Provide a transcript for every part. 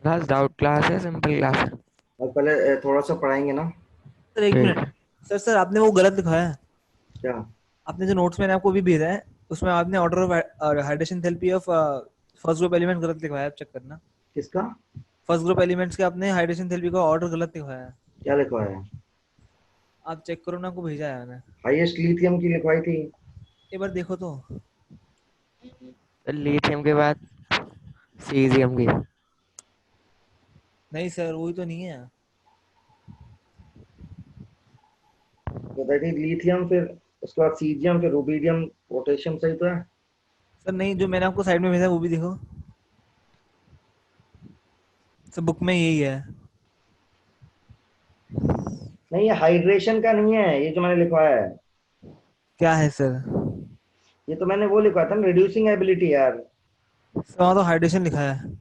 Class doubt class है, simple class है। और पहले थोड़ा सा पढ़ाएंगे ना। सर एक ठीक मिनट। है। सर आपने वो गलत लिखा है। क्या? आपने जो नोट्स मैंने आपको भी भेजा है, उसमें आपने order of hydration enthalpy of first group element गलत लिखवाया है, आप चेक करना। किसका? फर्स्ट ग्रुप एलिमेंट्स के आपने हाइड्रेशन थेरेपी का ऑर्डर गलत लिखवाया है। क्या लिखवाया है? आप चेक करो ना, आपको भेजा है मैंने। हाईएस्ट लिथियम की लिखवाई थी। एक बार देखो तो। तो लिथियम के बाद सीजियम की। नहीं सर, वही तो नहीं है। बताई थी लिथियम, फिर उसके बाद सीजियम, फिर रुबिडियम, पोटेशियम, सही तो है। सर नहीं, जो मैंने आपको साइड में भेजा है वो भी देखो। सर बुक में यही है। नहीं, ये हाइड्रेशन का नहीं है, ये जो मैंने लिखवाया है। क्या है सर? ये तो मैंने वो लिखवाया था ना, रिड्यूसिंग एबिलिटी यार। सर वहाँ तो हाइड्रेशन लिखा है।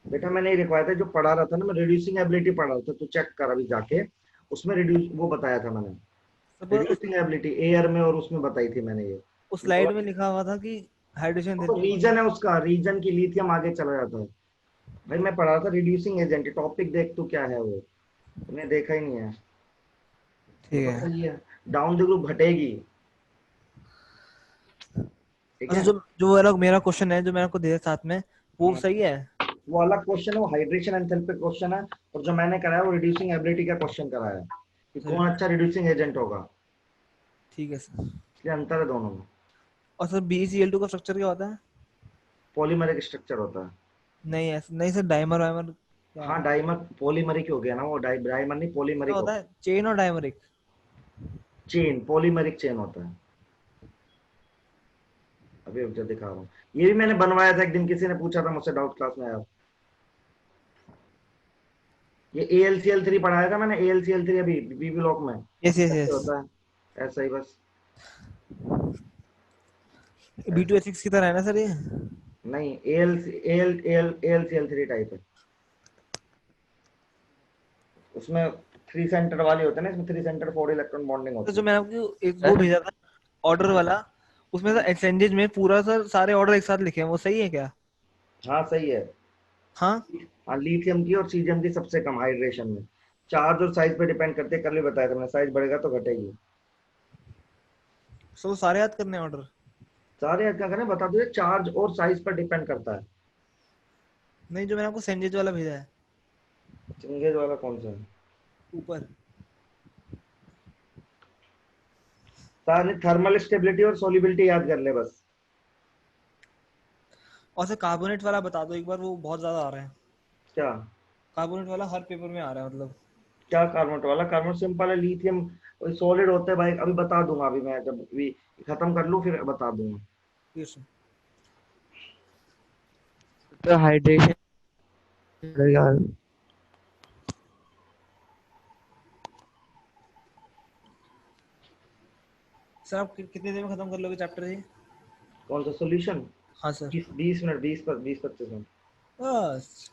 बेटा मैंने ये लिखवाया था, जो पढ़ा रहा था ना मैं, रिड्यूसिंग एबिलिटी पढ़ा रहा था, तो चेक कर अभी जाके। उसमें रिड्यूस वो बताया था मैंने। सर पर रिड्यूसिंग एबिलिटी एयर में और उसमें बताई थी मैंने ये। उस मैं बोला स्लाइड में लिखा हुआ था कि हाइड्रेशन तो थेरेपी रीजन है उसका, रीजन की लिथियम आगे चला जाता है। भाई मैं पढ़ा रहा था रिड्यूसिंग एजेंट, टॉपिक देख तू क्या है वो। तुमने देखा ही नहीं है। ये ठीक तो है। सही है। डाउन द ग्रुप घटेगी। ठीक अच्छा, है। जो जो वाला मेरा क्वेश्चन है जो मैंने आपको दिया साथ में, वो हाँ, सही है। वो अलग क्वेश्चन है, वो हाइड्रेशन एंथैल्पी क्वेश्चन है। और जो मैंने कराया वो रिड्यूसिंग एबिलिटी का क्वेश्चन कराया है, कि सर कौन अच्छा रिड्यूसिंग एजेंट होगा। ठीक है सर। इसलिए अंतर है दोनों में। और सर BeCl2 का स्ट्रक्चर क्या होता है? पॉलीमरिक स्ट्रक्चर होता है। नहीं ऐसा नहीं सर, डाइमर वाइमर क्या हाँ डाइमर पॉलीमरिक हो गया ना वो, डाइमर नहीं क्या पॉलीमरिक होता होता है? चेन और डाइमरिक? है। चेन, पॉलीमरिक चेन होता है। अभी रुक जा दिखा रहा हूँ। ये भी मैंने बनवाया था एक दिन, किसी ने पूछा था मुझसे डाउट क्लास में यार। ये AlCl3 पढ़ाया था मैंने, AlCl3 अभी बी ब्लॉक में यस यस कैसे यस। होता है, ऐसा ही बस। ऐसा। B2H6 की तरह है ना सर ये? नहीं, AlCl3 टाइप है। उसमें 3 सेंटर वाली होते हैं ना, इसमें 3 सेंटर 4 इलेक्ट्रॉन बॉन्डिंग तो होती जो है। मैंने आपको एक वो सर भेजा था, ऑर्डर वाला, उसमें सर एक्सचेंजेज में पूरा सर सारे ऑर्डर एक साथ लिखे हैं, वो सही है क्या? हाँ सही है। हाँ। हाँ लिथियम की और सीजियम की सबसे कम हाइड्रेशन में। चार्ज और साइज पे डिपेंड करते हैं, कल भी बताया था मैंने, साइज बढ़ेगा तो घटेगी। सर वो सारे याद करने हैं ऑर्डर? सारे क्या करें बता दो, चार्ज और साइज पर डिपेंड करता है। नहीं, जो मैंने आपको सेंजेज वाला भेजा है चिंगेज वाला कौन सा है? ऊपर। सारे थर्मल स्टेबिलिटी और सोलिबिलिटी याद कर ले बस। और सर कार्बोनेट वाला बता दो एक बार, वो बहुत ज्यादा आ रहा है। क्या? कार्बोनेट वाला हर पेपर में आ रहा है मतलब। क्या कार्बोनेट वाला? कार्बोनेट सिंपल है, लिथियम सॉलिड होता है भाई, अभी बता दूंगा, अभी मैं जब भी खत्म कर लूँ फिर बता दूंगा। ये सर। तो हाइड्रेशन। सर आप कितने देर में खत्म कर लोगे चैप्टर ये? कौन सा सोल्यूशन? हाँ सर। 20 20 minute, 20 25 minute. बस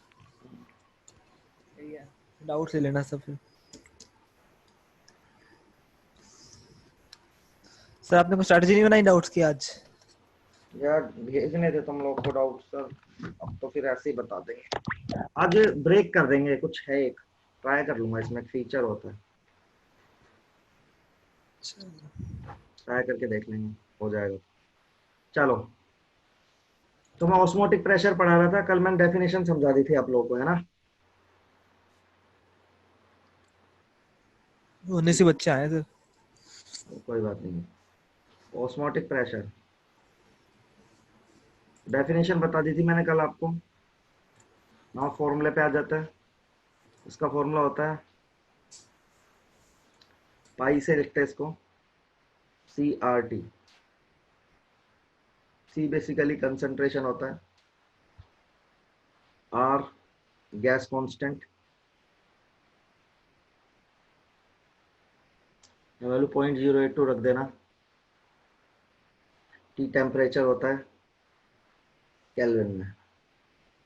सही है। डाउट से लेना सब फिर। सर आपने कोई स्ट्रैटेजी नहीं बनाई डाउट्स की आज? यार भेजने थे तुम लोग को डाउट सर, अब तो फिर ऐसे ही बता देंगे। आज ब्रेक कर देंगे, कुछ है एक ट्राई कर लूंगा, इसमें एक फीचर होता है, ट्राई करके देख लेंगे, हो जाएगा। चलो। तो मैं ऑस्मोटिक प्रेशर पढ़ा रहा था कल, मैंने डेफिनेशन समझा दी थी आप लोगों को, है ना। उन्नीस ही बच्चे आए सर। कोई बात नहीं। ऑस्मोटिक प्रेशर डेफिनेशन बता दी थी मैंने कल आपको। नाउ फॉर्मूले पे आ जाता है। इसका फॉर्मूला होता है, पाई से लिखते हैं इसको, CRT। C बेसिकली कंसंट्रेशन होता है, R गैस कांस्टेंट, वैल्यू 0.082 रख देना। T टेम्परेचर होता है केल्विन में।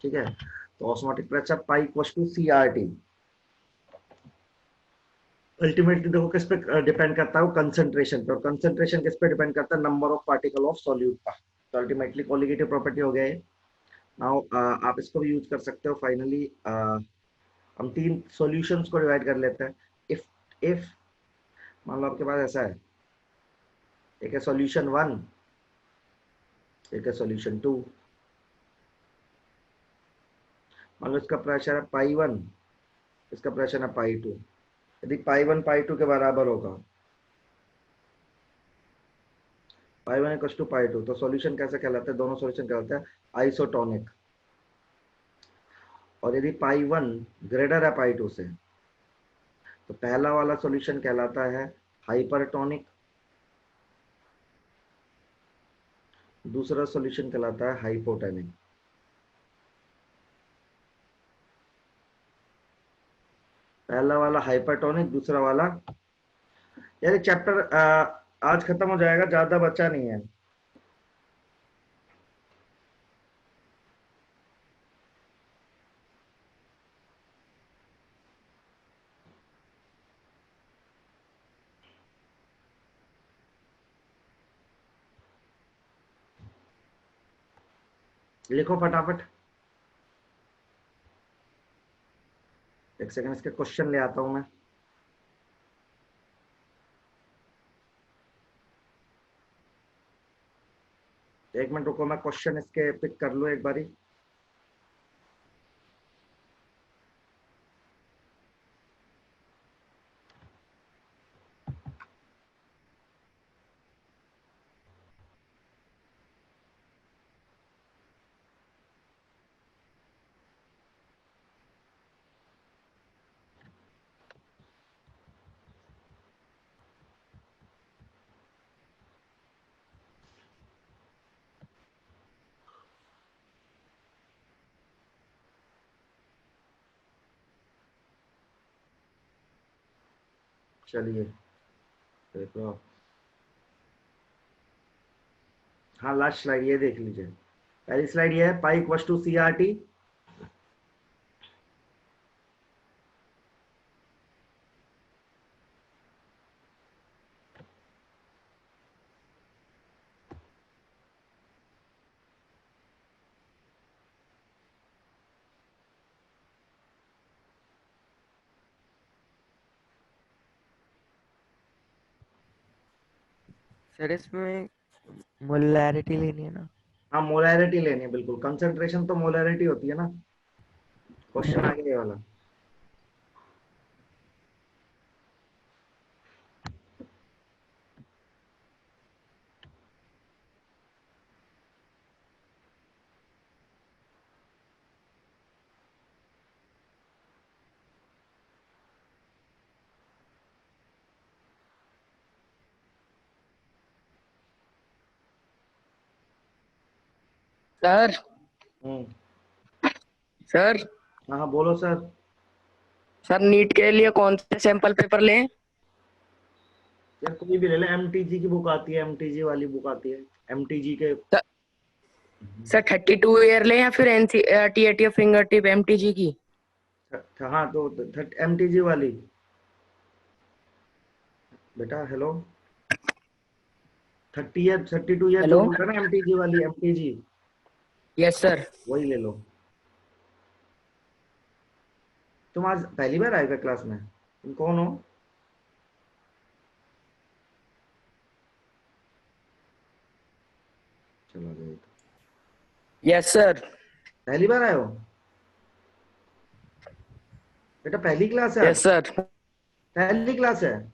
ठीक है। तो osmotic pressure pi equal to CRT। Ultimately देखो किस पे डिपेंड करता है वो, कंसंट्रेशन पे, और कंसंट्रेशन किस पे डिपेंड करता है, number of particle of solute पर। तो अल्टीमेटली कोलिगेटिव प्रॉपर्टी हो गया है। नाउ आप इसको भी यूज कर सकते हो। फाइनली हम तीन सॉल्यूशंस को डिवाइड कर लेते हैं। इफ मान लो आपके पास ऐसा है, एक है सॉल्यूशन 1, एक है सॉल्यूशन 2। मान लो इसका प्रेशर है पाई 1, इसका प्रेशर है पाई 2। यदि पाई 1 पाई 2 के बराबर होगा, पाई 1 इक्वल टू पाई 2, तो सॉल्यूशन कैसे कहलाता है? दोनों सॉल्यूशन कहलाता है आइसोटोनिक। और यदि पाई 1 ग्रेटर है पाई 2 से, तो पहला वाला सॉल्यूशन कहलाता है हाइपरटोनिक, दूसरा सॉल्यूशन कहलाता है हाइपोटोनिक। पहला वाला हाइपरटोनिक, दूसरा वाला। यार चैप्टर आज खत्म हो जाएगा, ज्यादा बचा नहीं है। लिखो फटाफट। एक सेकंड, इसके क्वेश्चन ले आता हूं मैं। एक मिनट रुको, मैं क्वेश्चन इसके पिक कर लूं एक बारी। चलिए देख लो। हाँ, लास्ट स्लाइड ये देख लीजिए। पहली स्लाइड ये है, pi equal to C R T. Sir इसमें मोलैरिटी लेनी है ना? हाँ, मोलैरिटी लेनी है बिल्कुल। कंसंट्रेशन तो मोलैरिटी होती है ना। क्वेश्चन आ गया ये वाला। सर। हम्म। सर। हाँ हाँ, बोलो सर। सर नीट के लिए कौन से सैंपल पेपर लें? यार कोई भी ले ले, एमटीजी की बुक आती है, एमटीजी वाली बुक आती है, एमटीजी के। सर 32 ईयर लें या फिर NCERT eighty finger tip MTG की? हाँ तो एमटीजी वाली। बेटा हेलो, 30 ईयर 32 ईयर जो हेलो। बोलता है ना, एमटीजी वाली, एमटीजी यस सर। वही ले लो। तुम आज पहली बार आएगा क्लास में? तुम कौन हो? चलो गए तो। Yes sir. पहली बार आए हो बेटा? पहली क्लास है आज? Yes sir. पहली क्लास है?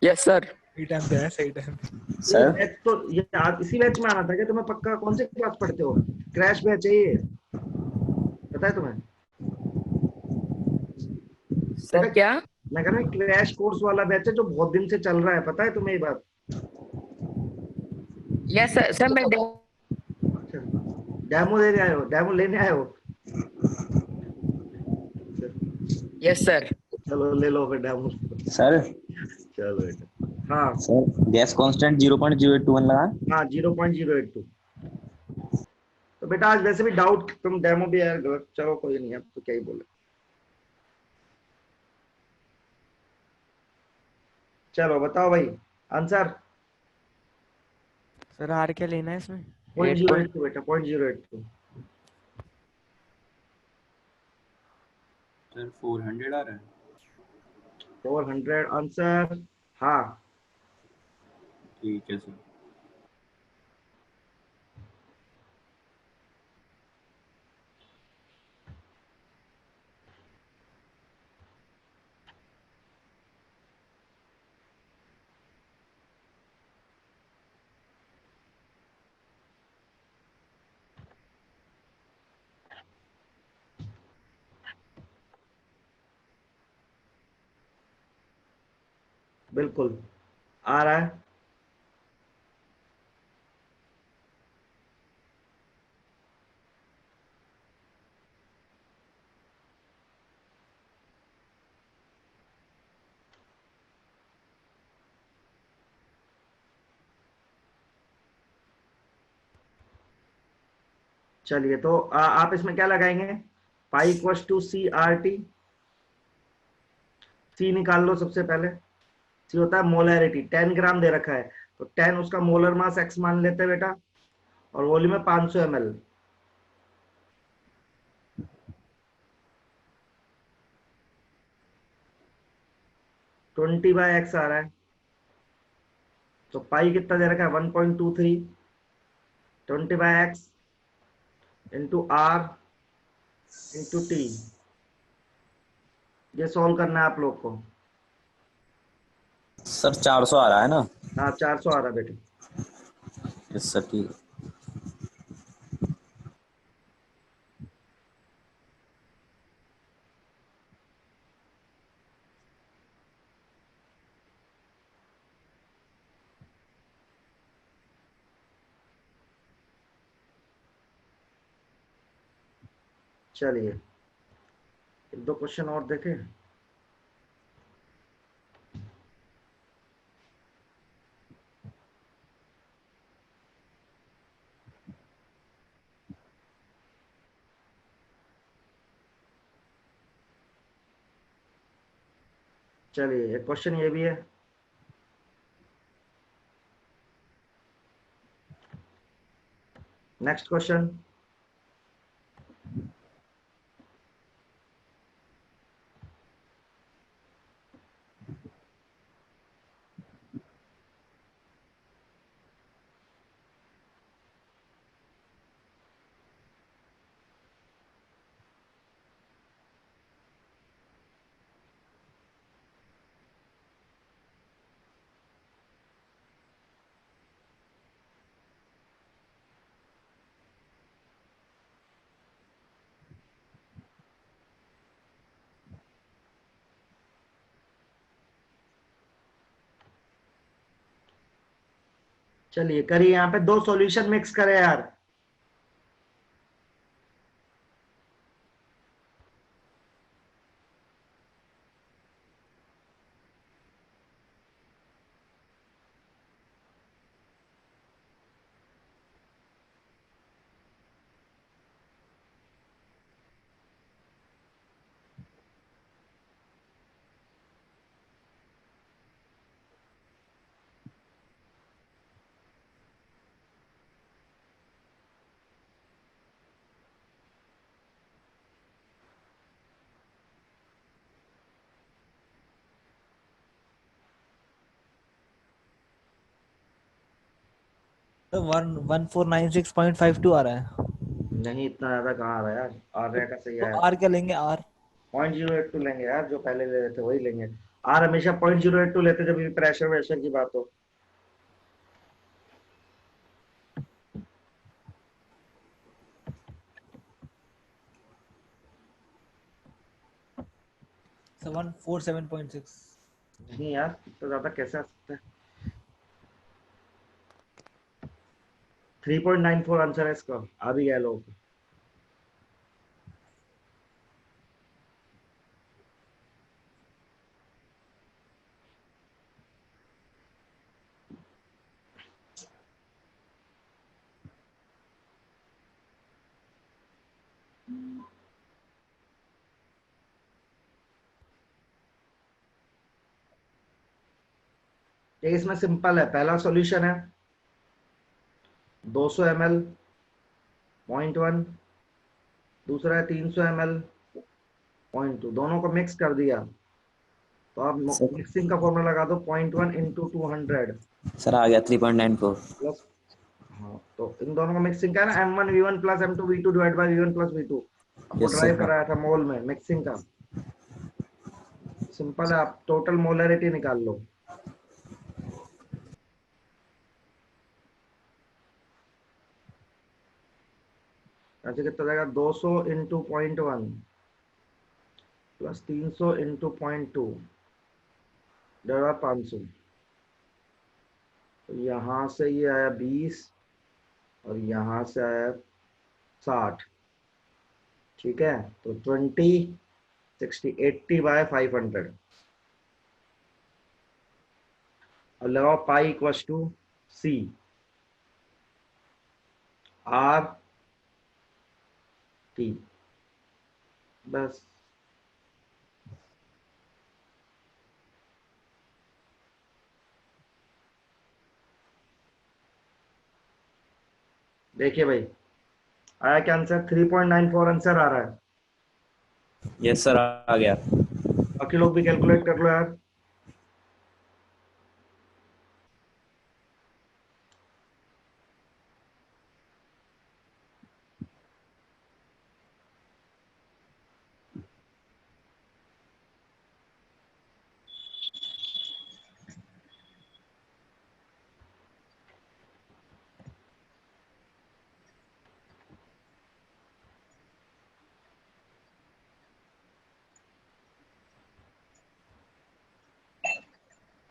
Yes sir. सही टाइम पे है, सही टाइम। ये सर बैच तो ये आज इसी बैच में आना था क्या तुम्हें? पक्का कौन से क्लास पढ़ते हो? क्रैश बैच है ये, पता है तुम्हें? सर बेटा क्या? मैं कह रहा हूँ क्रैश कोर्स वाला बैच है जो बहुत दिन से चल रहा है, पता है तुम्हें ये बात? Yes sir. सर मैं अच्छा, डेमो लेने आए हो? डेमो लेने आए हो? Yes sir. चलो ले लो फिर डेमो। सर चलो बेटा। हाँ सर गैस कांस्टेंट 0.0821 लगा। हाँ, 0.082। तो बेटा आज वैसे भी डाउट, तुम डेमो भी यार गलत, चलो कोई नहीं, अब तो क्या ही बोले। चलो बताओ भाई आंसर। सर आर क्या लेना है इसमें? 0.082 बेटा, 0.082। सर 400 आ रहा है। 400 आंसर। हाँ, ठीक है सर। बिल्कुल आ रहा है। चलिए तो आप इसमें क्या लगाएंगे? Pi equals to C R T. C निकाल लो सबसे पहले। सी होता है मोलैरिटी, 10 ग्राम दे रखा है, तो 10 उसका मोलर मास एक्स मान लेते हैं बेटा, और वॉल्यूम है 500 ml। ट्वेंटी बाय एक्स आ रहा है, तो पाई कितना दे रखा है? 1.23। 20 by x into R into T. ये सॉल्व करना है आप लोग को। सर 400 आ रहा है ना? हाँ 400 आ रहा है बेटे। यस सर, ठीक है। चलिए एक दो क्वेश्चन और देखें। चलिए एक क्वेश्चन ये भी है। Next question. चलिए करिए, यहाँ पे दो सॉल्यूशन मिक्स करें यार। तो 1496.52 आ रहा है। नहीं इतना ज्यादा कहाँ आ रहा है यार, आर रहा का सही तो है। आर क्या लेंगे? आर 0.082 लेंगे यार, जो पहले ले रहे थे वही लेंगे। आर हमेशा 0.082 लेते जब भी प्रेशर वेशर की बात हो। तो 147.6। नहीं यार, इतना ज्यादा कैसे आ सकता है? 3.94 आंसर है इसका, आ भी गया लोग। ये इसमें सिंपल है, पहला सॉल्यूशन है 200 ml 0.1, दूसरा है 300 ml 0.2, दोनों को मिक्स कर दिया तो आप सर मिक्सिंग का फॉर्मूला लगा दो 0.1 इंटू 200 सर आ गया 3.94। प्लस, हाँ तो इन दोनों का मिक्सिंग का है ना M1V1 plus M2V2 divide by V1 plus V2, आपको यस ड्राइव सर। कराया था मोल में मिक्सिंग का। सिंपल है, आप टोटल मोलरिटी निकाल लो। ऐसे कितना जाएगा 200 into 0.1 plus 300 into 0.2 divide by 500, तो यहाँ से ये आया 20 और यहाँ से आया 60, ठीक है। तो 20 60 80 बाय 500, अब लगाओ pi equals to C R T, बस। देखिए भाई आया क्या आंसर, 3.94 आंसर आ रहा है। यस सर आ गया। बाकी लोग भी कैलकुलेट कर लो यार।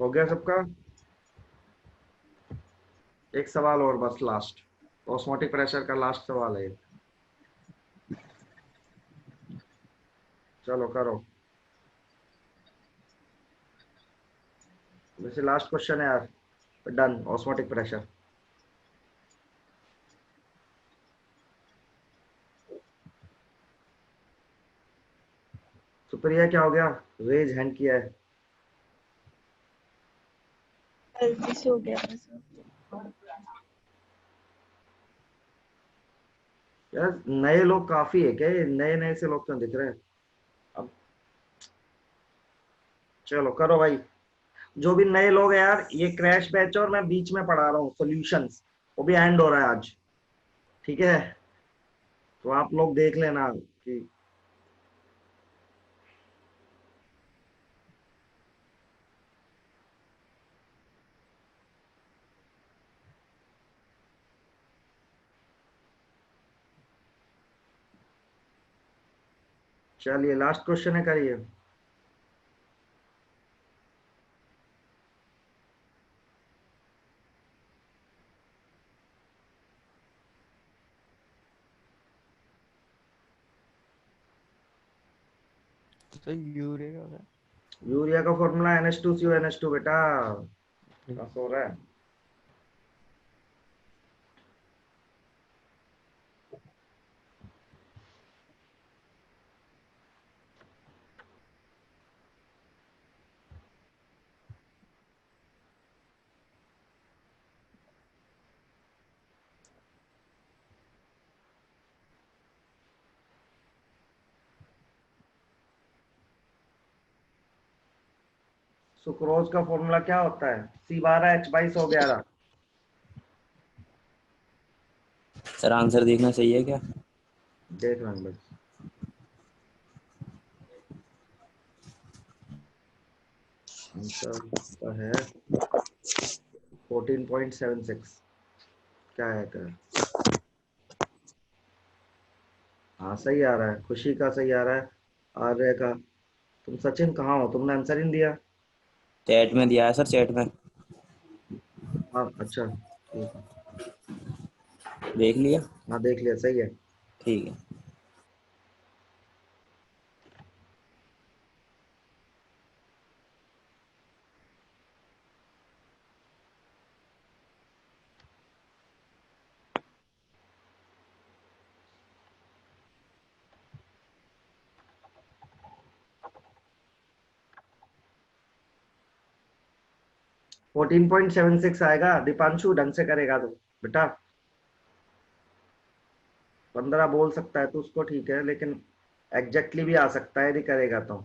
हो गया सबका? एक सवाल और बस, लास्ट ऑस्मोटिक प्रेशर का लास्ट सवाल है। चलो करो, वैसे लास्ट क्वेश्चन है यार। Done, osmotic pressure. सुप्रिया क्या हो गया, रेज हैंड किया है। गलती से हो गया था सर। यार नए लोग काफी है क्या, नए नए से लोग क्यों दिख रहे हैं अब? चलो करो भाई, जो भी नए लोग हैं यार, ये क्रैश बैच और मैं बीच में पढ़ा रहा हूँ सॉल्यूशंस, वो भी एंड हो रहा है आज, ठीक है। तो आप लोग देख लेना कि चलिए लास्ट क्वेश्चन है, करिए। तो यूरिया का होता यूरिया का फॉर्मूला NH2CO NH2 बेटा, है। बस हो रहा है। सुक्रोज का फॉर्मूला क्या होता है, C12H22O11। सर आंसर देखना चाहिए क्या? देख रहा हूँ बस, आंसर का है 14.76। क्या है कर, हाँ सही आ रहा है, खुशी का सही आ रहा है, आर्य का। तुम सचिन कहाँ हो, तुमने आंसर ही नहीं दिया। चैट में दिया है सर, चैट में हाँ अच्छा ठीक है, देख लिया। हाँ देख लिया, सही है। ठीक है। फोर्टीन 14.76 आएगा, दीपांशु ढंग से करेगा तो बेटा। 15 बोल सकता है तो उसको ठीक है, लेकिन एग्जैक्टली भी आ सकता है यदि करेगा तो।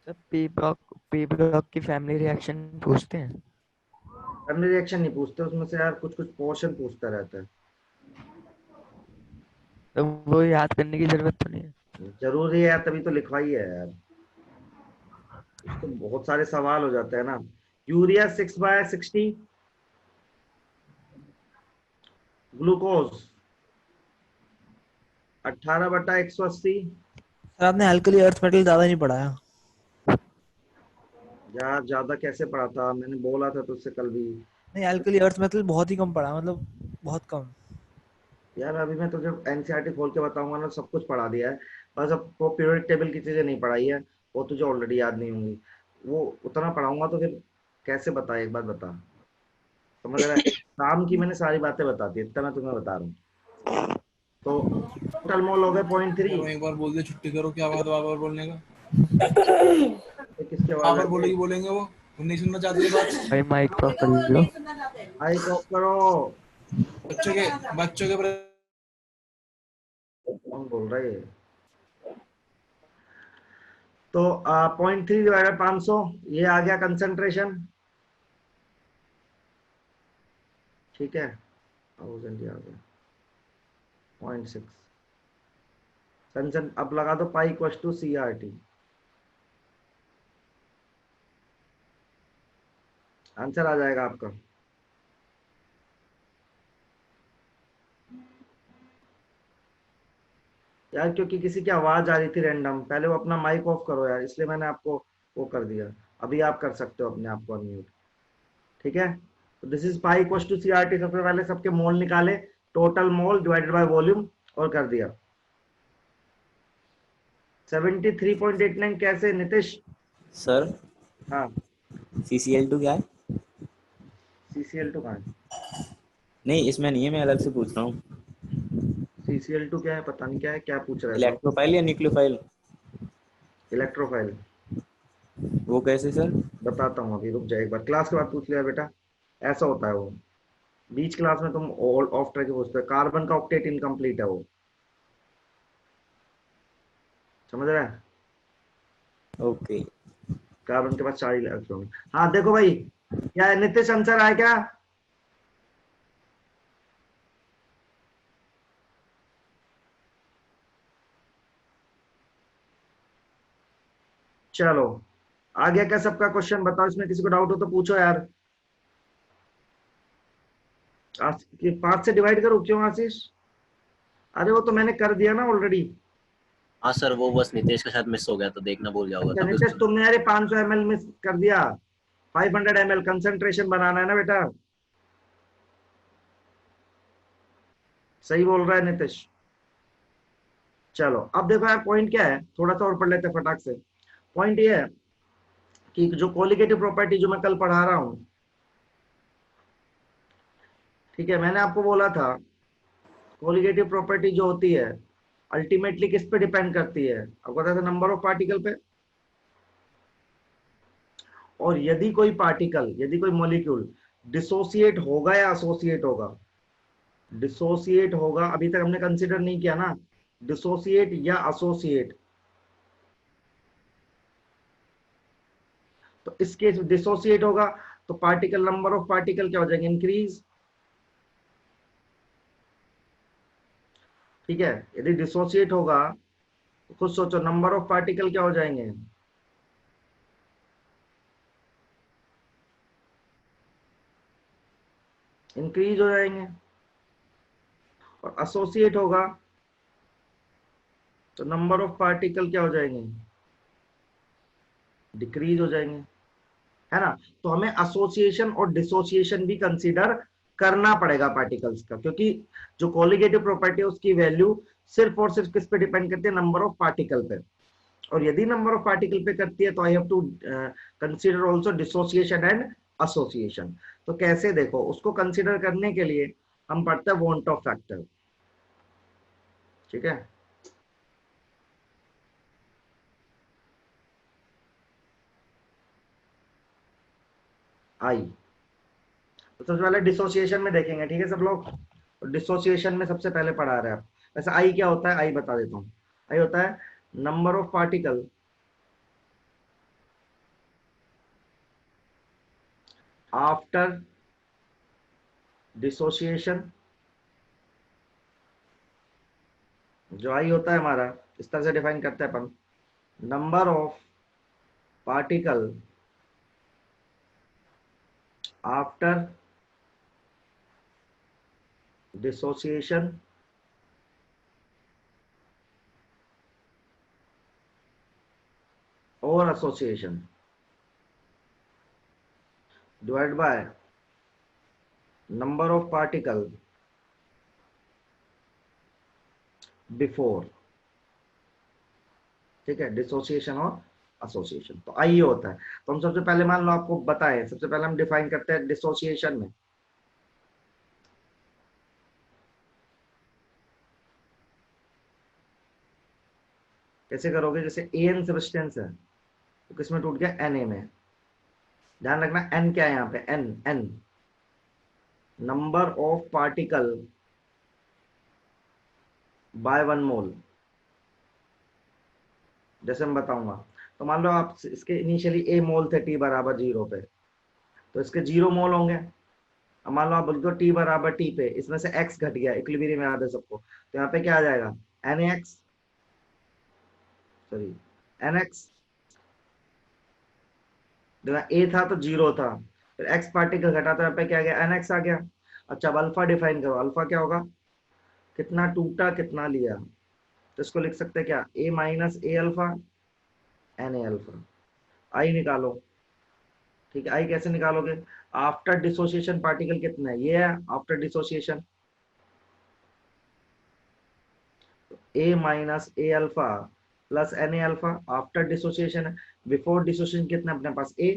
सर पी ब्लॉक की फैमिली रिएक्शन पूछते हैं? फैमिली रिएक्शन नहीं पूछते, उसमें से यार कुछ कुछ पोर्शन पूछता रहता है। तो वो याद करने की जरूरत तो नहीं है? जरूरी है यार, तभी तो लिखवाई है यार, तो बहुत सारे सवाल हो जाते हैं ना। Urea 6/60, glucose 18/180। सर आपने अल्कली अर्थ मेटल ज्यादा नहीं पढ़ाया। यार ज्यादा कैसे पढ़ा था, मैंने बोला था तुझसे कल भी। नहीं, अल्कली अर्थ मेटल बहुत ही कम पढ़ा, मतलब बहुत कम। यार अभी मैं तुझे एनसीईआरटी खोल के बताऊंगा ना, सब कुछ पढ़ा दिया है। बस अब वो पीरियोडिक टेबल की चीजें नहीं पढ़ाई है, वो तुझे ऑलरेडी याद नहीं होंगी। वो उतना पढ़ाऊंगा तो फिर कैसे बता, एक बात बता, समझ रहा है? काम की मैंने सारी बातें बता दी, इतना मैं तुम्हें बता रहा हूँ। तो टोटल मोल हो गए 0.3। एक बार बोल दे छुट्टी करो, क्या बात बार बार बोलने का? किसकी कहाँ आवाज पर आ रही है? बोलेंगे वो नहीं सुनना चाहते ये बात। भाई माइक ऑफ कर लो। माइक ऑफ करो। बच्चों के कौन बोल रहा है? तो 0.3/500 ये आ गया कंसंट्रेशन, ठीक है। जल्दी आ गया 0.6 कंसन। अब लगा दो pi equal to CRT, answer आ जाएगा आपका। यार क्योंकि किसी की आवाज आ रही थी रैंडम, पहले वो अपना माइक ऑफ करो यार, इसलिए मैंने आपको वो कर दिया। अभी आप कर सकते हो अपने आप को अनम्यूट, ठीक है। तो this is pi equal to CRT। सबसे पहले सबके मोल निकाले, total mole divided by volume, और कर दिया। 73.89 कैसे नितिश? सर हाँ, CCl2 क्या है? CCl2 कहाँ है? नहीं इसमें नहीं है, मैं अलग से पूछ रहा हूँ। CCl2 क्या है, पता नहीं क्या है, क्या पूछ रहे हो? इलेक्ट्रोफाइल या न्यूक्लियोफाइल? इलेक्ट्रोफाइल। वो कैसे सर? बताता हूँ अभी, रुक जाए, एक बार क्लास के बाद पूछ लिया बेटा। ऐसा होता है वो, बीच क्लास में तुम ऑफ ट्रैक पूछते हो। कार्बन का ऑक्टेट इनकम्प्लीट है वो, समझ रहे हैं? ओके। कार्बन के पास 4 इलेक्ट्रॉन। हाँ देखो भाई, क्या है नितिश, आंसर आया क्या? चलो आ गया क्या सबका क्वेश्चन? बताओ, इसमें किसी को डाउट हो तो पूछो यार। 5 से डिवाइड करो, क्यों आशीष? अरे वो तो मैंने कर दिया ना ऑलरेडी। हाँ सर, वो बस नितेश के साथ मिस हो गया तो देखना भूल जाओगा अच्छा तभी नितेश, उसने। तुमने यार 500 ml मिस कर दिया। 500 ml कंसंट्रेशन बनाना है ना बेटा, सही बोल रहा है नितिश। चलो अब देखो यार, पॉइंट क्या है, थोड़ा सा और पढ़ लेते हैं फटाक से। पॉइंट ये है कि जो कोलिगेटिव प्रॉपर्टी जो मैं कल पढ़ा रहा हूं, ठीक है, मैंने आपको बोला था कोलिगेटिव प्रॉपर्टी जो होती है अल्टीमेटली किस पे डिपेंड करती है? आपको पता था, नंबर ऑफ पार्टिकल पे। और यदि कोई पार्टिकल, यदि कोई मॉलिक्यूल डिसोसिएट होगा या एसोसिएट होगा, डिसोसिएट होगा, अभी तक हमने कंसीडर नहीं किया ना, डिसोसिएट या एसोसिएट। तो इस केस में डिसोसिएट होगा तो पार्टिकल, नंबर ऑफ पार्टिकल क्या हो जाएंगे? इंक्रीज, ठीक है। यदि डिसोसिएट होगा तो खुद सोचो, नंबर ऑफ पार्टिकल क्या हो जाएंगे? इंक्रीज हो जाएंगे। और एसोसिएट होगा तो नंबर ऑफ पार्टिकल क्या हो जाएंगे? डिक्रीज हो जाएंगे। है ना। तो हमें एसोसिएशन और डिसोसिएशन भी कंसीडर करना पड़ेगा पार्टिकल्स का, क्योंकि जो कोलिगेटिव प्रॉपर्टी है उसकी वैल्यू सिर्फ और सिर्फ किस पे डिपेंड करती है, नंबर ऑफ पार्टिकल पे। और यदि नंबर ऑफ पार्टिकल पे करती है तो I have to consider also dissociation and association. तो कैसे, देखो उसको कंसीडर करने के लिए हम पढ़ते हैं वॉन्ट ऑफ फैक्टर, ठीक है। आई तो सबसे पहले डिसोसिएशन में देखेंगे, ठीक है सब लोग। डिसोसिएशन में सबसे पहले पढ़ा रहे हैं आप। वैसे आई क्या होता है, आई बता देता हूँ। आई होता है number of particle after dissociation. जो आई होता है हमारा, इस तरह से डिफाइन करते हैं अपन, number of particle after dissociation और association divide by number of particle before, ठीक है, डिसोसिएशन और एसोसिएशन। तो आई होता है। तो हम सबसे पहले मान लो आपको बताएं, सबसे पहले हम डिफाइन करते हैं डिसोसिएशन में। कैसे करोगे, जैसे एन सब्सटेंस है तो किसमें टूट गया, Na में। ध्यान रखना n क्या है यहाँ पे, n number of particle by 1 मोल। जैसे मैं बताऊंगा, तो मान लो आप इसके इनिशियली a मोल थे t बराबर 0 पे, तो इसके 0 मोल होंगे। अब मान लो आप बोलते हो t बराबर t पे इसमें से x घट गया, इक्विलिब्रियम में याद है सबको, तो यहाँ पे क्या आ जाएगा, NaX, सॉरी NX। a था तो 0 था, फिर x पार्टिकल घटा तो यहाँ पे क्या आ गया, NX आ गया। अच्छा अब अल्फा डिफाइन करो, अल्फा क्या होगा, कितना टूटा कितना लिया। तो इसको लिख सकते हैं क्या, a minus a alpha Na alpha. I निकालो, ठीक है। आई कैसे निकालोगे, आफ्टर डिसोसिएशन पार्टिकल कितना है, ये है after dissociation, a minus a alpha plus Na alpha after dissociation है। बिफोर डिसोसिएशन कितना अपने पास a,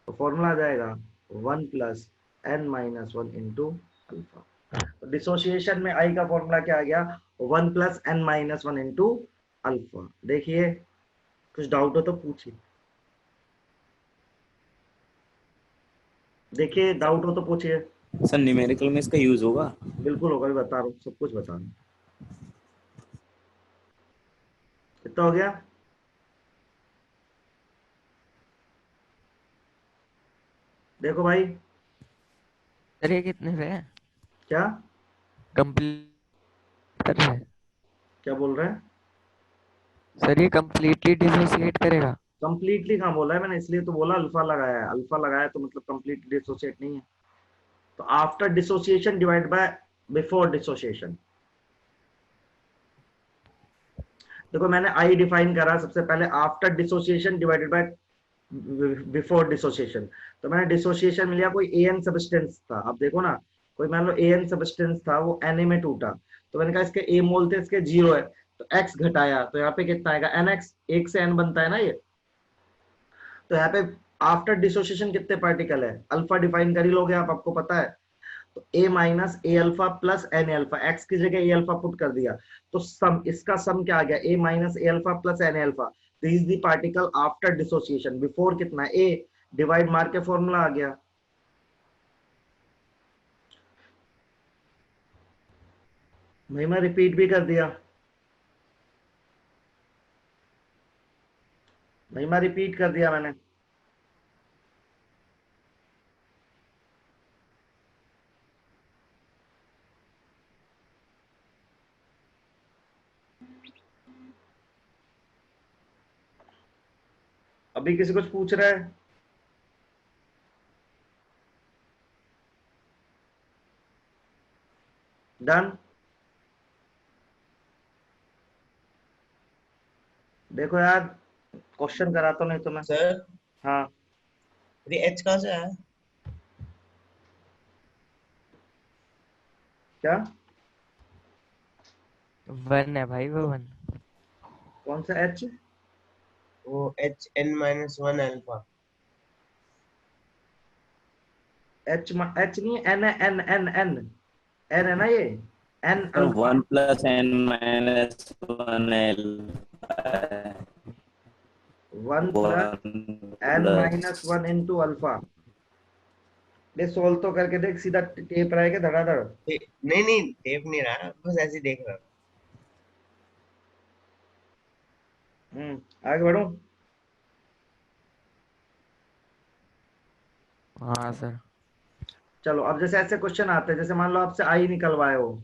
तो फॉर्मूला आ जाएगा 1 plus n minus 1 into alpha. तो डिसोसिएशन में आई का फॉर्मूला क्या आ गया, 1 plus n minus 1 into alpha. देखिए कुछ डाउट हो तो पूछिए, देखिए डाउट हो तो पूछिए। सर न्यूमेरिकल में इसका यूज होगा? बिल्कुल होगा, भी बता रहा हूँ, सब कुछ बता रहा हूँ। कितना हो गया, देखो भाई, सर ये कितने पे है, क्या कंप्लीट कर रहे हैं क्या बोल रहे हैं, सर, ये कंप्लीटली डिसोसिएट करेगा। कंप्लीटली कहाँ बोला है मैंने, इसलिए तो बोला अल्फा लगाया है, अल्फा लगाया तो मतलब कंप्लीटली डिसोसिएट नहीं है। तो after dissociation divide by before dissociation. देखो मैंने आई डिफाइन करा सबसे पहले, after dissociation divided by before dissociation. तो मैंने डिसोसिएशन मिल गया, कोई एन सब्सटेंस था, अब देखो ना, कोई मान लो एन सब्सटेंस था, वो Na में टूटा, तो मैंने कहा इसके ए मोल थे, इसके 0 है, तो x घटाया तो यहाँ पे कितना आएगा, NX, 1 से n बनता है ना ये। तो यहाँ पे आफ्टर डिसोसिएशन कितने पार्टिकल है, अल्फा डिफाइन कर ही लोगे आप, आपको पता है। तो a minus a alpha plus Na alpha, x की जगह ए अल्फा पुट कर दिया, तो सम, इसका सम क्या आ गया, a minus a alpha plus Na alpha. This is the particle after dissociation. Before कितना है, a, डिवाइड मार के फॉर्मूला आ गया। मैं रिपीट भी कर दिया, मैं रिपीट कर दिया मैंने। अभी किसी कुछ पूछ रहा है, डन। देखो यार क्वेश्चन कराता नहीं तो मैं, सर हाँ ये एच कहाँ से आया? क्या 1 है भाई, वो 1। कौन सा एच? वो H n minus one alpha. H H नहीं, एन है, एन एन एन एन है ना ये, N alpha. 1+n−1l 1+n−1 into alpha. ये सोल्व तो करके देख, सीधा टेप रहेगा धड़ाधड़। नहीं नहीं टेप नहीं रहा, बस ऐसे ही देख रहा। आगे बढ़ो। हाँ सर। चलो अब जैसे ऐसे क्वेश्चन आते हैं, जैसे मान लो आपसे आई निकलवाए हो,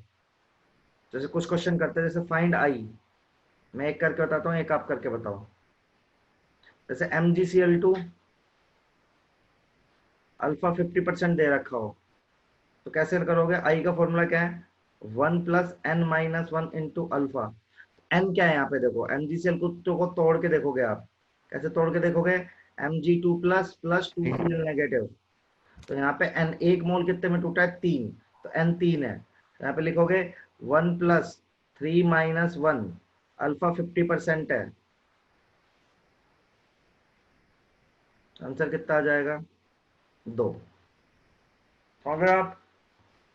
जैसे कुछ क्वेश्चन करते हैं, जैसे फाइंड आई। मैं एक करके बताता हूँ, एक आप करके बताओ। जैसे MgCl2 अल्फा 50% दे रखा हो, तो कैसे करोगे? आई का फॉर्मूला क्या है? 1+n−1 into alpha. एन क्या है यहाँ पे? देखो MgCl2 को तोड़ के देखोगे आप। कैसे तोड़ के देखोगे? Mg2+ plus 2Cl negative. तो यहाँ पे n 1 मोल कितने में टूटा है? 3। तो n 3 है, तो यहाँ पे लिखोगे 1+3−1। अल्फा 50% है, आंसर कितना आ जाएगा? 2। अगर आप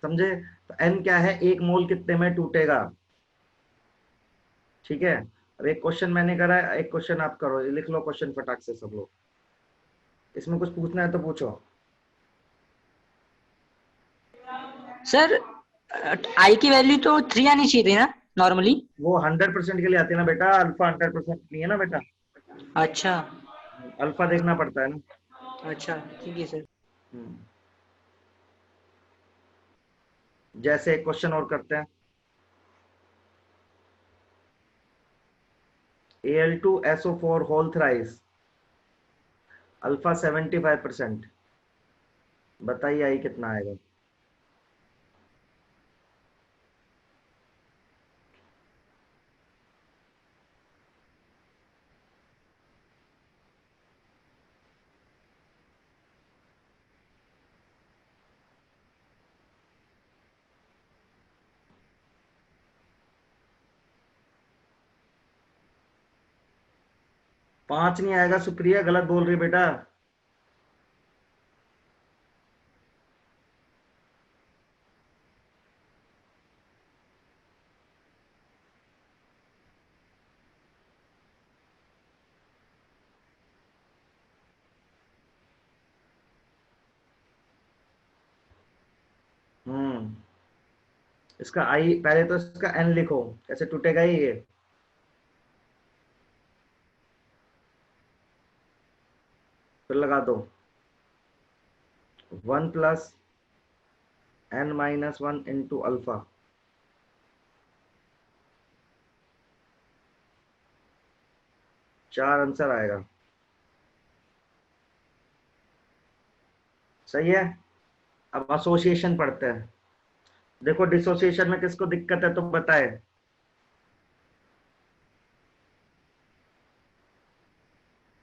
समझे तो n क्या है? 1 मोल कितने में टूटेगा। ठीक है, अब एक क्वेश्चन मैंने करा है, एक क्वेश्चन आप करो। ये लिख लो क्वेश्चन फटाक से सब लोग। इसमें कुछ पूछना है तो पूछो। सर आई की वैल्यू तो 3 आनी चाहिए थी ना नॉर्मली? वो 100% के लिए आती है ना बेटा, अल्फा 100% नहीं है ना बेटा। अच्छा अल्फा देखना पड़ता है ना। अच्छा ठीक है सर। जैसे एक क्वेश्चन और करते हैं। Al2SO4 whole thrice, alpha 75%। बताइए आई कितना आएगा? पांच नहीं आएगा सुप्रिया, गलत बोल रही बेटा। इसका आई, पहले तो इसका एन लिखो, कैसे टूटेगा ये? फिर लगा दो 1+n−1 इंटू अल्फा। चार आंसर आएगा। सही है। अब एसोसिएशन पढ़ते हैं। देखो डिसोसिएशन में किसको दिक्कत है तो बताए।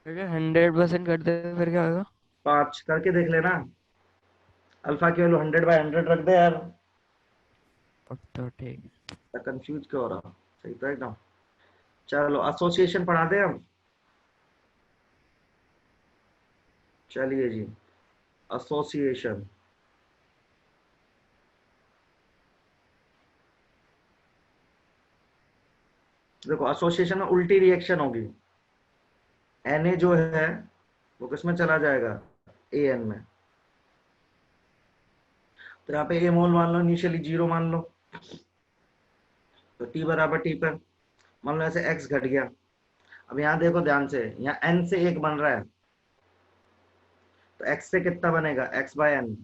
अगर 100% कर दे फिर क्या होगा? 5 करके देख लेना। अल्फा की वैल्यू 100/100 रख दे यार। तो ठीक। कंफ्यूज क्यों हो रहा? सही तो एकदम। चलो एसोसिएशन पढ़ा दे हम। चलिए जी, एसोसिएशन। देखो एसोसिएशन में उल्टी रिएक्शन होगी। Na जो है वो किसमें चला जाएगा? An में। तो यहाँ पे A मोल मान लो, इनिशियली 0 मान लो, तो T बराबर T पर मान लो ऐसे X घट गया। अब यहाँ देखो ध्यान से, यहाँ N से 1 बन रहा है, तो X से कितना बनेगा? X/N।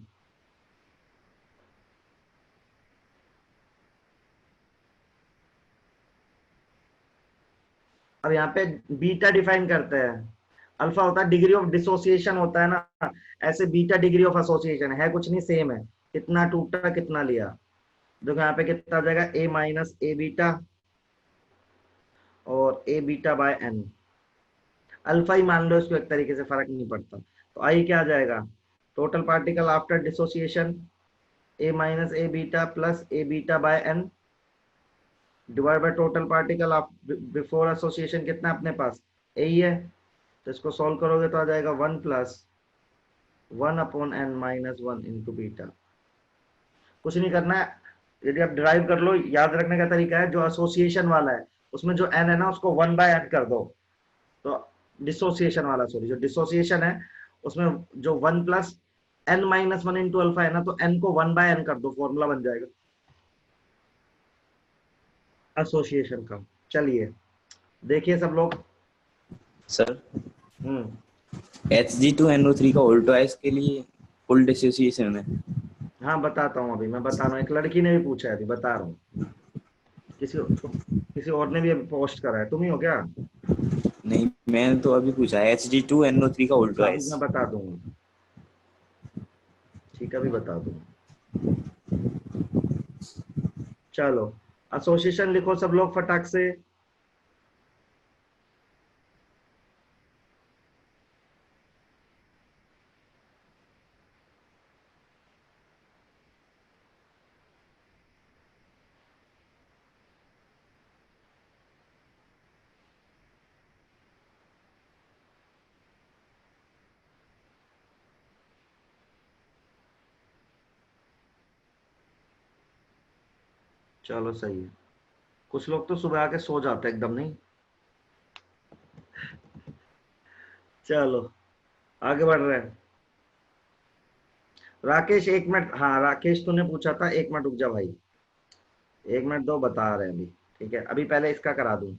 अब यहाँ पे बीटा डिफाइन करते हैं। अल्फा होता है डिग्री ऑफ डिसोसिएशन होता है ना, ऐसे बीटा डिग्री ऑफ एसोसिएशन है, कुछ नहीं सेम है। कितना टूटा कितना लिया। देखो यहाँ पे कितना आ जाएगा? A-A बीटा और A बीटा/N। अल्फा ही मान लो इसको, एक तरीके से फर्क नहीं पड़ता। तो आई क्या आ जाएगा, total particle after dissociation a minus a beta plus a beta by N divide by total particle before association कितना है अपने पास, यही है। तो इसको सॉल्व करोगे तो आ जाएगा 1 plus 1 upon N minus 1 into beta. कुछ नहीं करना है, यदि आप डिराइव कर लो, याद रखने का तरीका है, जो एसोसिएशन वाला है उसमें जो एन है ना उसको 1 बाय एन कर दो, तो डिसोसिएशन वाला सॉरी जो डिसोसिएशन है उसमें जो 1 plus N minus 1 into alpha है ना, तो एन को 1 बाय एन कर दो, फॉर्मूला बन जाएगा एसोसिएशन का। चलिए देखिए सब लोग। सर Hg2NO3 का होल ट्वाइस के लिए फुल डिसोसिएशन है। हाँ बताता हूँ, अभी मैं बता रहा हूँ, एक लड़की ने भी पूछा है, अभी बता रहा हूँ, किसी और ने भी अभी पोस्ट करा है, तुम ही हो क्या? नहीं, मैंने तो अभी पूछा है Hg2NO3 का होल अभी ट्वाइस। मैं बता दूंगा, ठीक है अभी बता दूंगा। चलो एसोसिएशन लिखो सब लोग फटाक से। चलो सही है, कुछ लोग तो सुबह आके सो जाते हैं एकदम, नहीं? चलो आगे बढ़ रहे हैं। राकेश एक मिनट, हाँ राकेश तूने पूछा था, एक मिनट रुक जा भाई, एक मिनट दो, बता रहे हैं अभी, ठीक है? अभी पहले इसका करा दूं।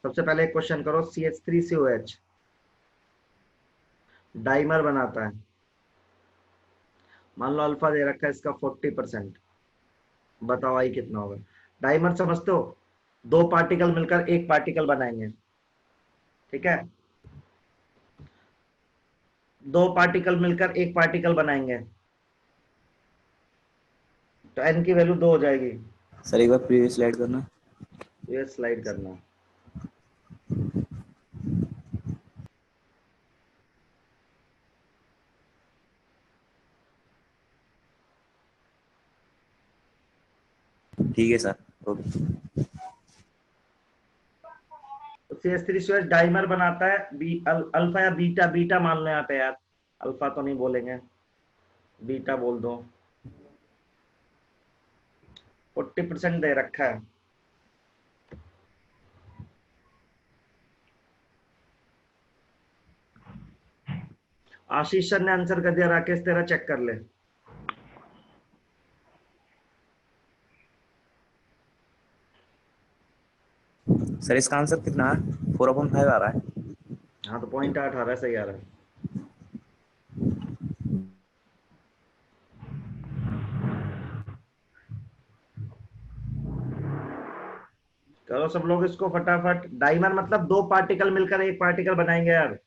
सबसे पहले एक क्वेश्चन करो, CH3COH डाइमर बनाता है, मान लो अल्फा दे रखा है इसका 40%, बताओ आई कितना होगा? डाइमर समझते हो, दो पार्टिकल मिलकर एक पार्टिकल बनाएंगे, ठीक है? दो पार्टिकल मिलकर एक पार्टिकल बनाएंगे तो n की वैल्यू 2 हो जाएगी। सर एक बार प्रीवियस स्लाइड करना। ये स्लाइड करना, ठीक है सर, ओके। तो CH3COH डाइमर बनाता है, अल्फा या बीटा, बीटा मान लो यहाँ पे यार, अल्फा तो नहीं बोलेंगे, बीटा बोल दो। 40% दे रखा है, आशीष सर ने आंसर कर दिया, राकेश तेरा चेक कर ले। सर इसका आंसर कितना है? 4/5 आ रहा है। हाँ तो 0.8 आ रहा है, सही आ रहा है। करो सब लोग इसको फटाफट। डाइमर मतलब दो पार्टिकल मिलकर एक पार्टिकल बनाएंगे यार।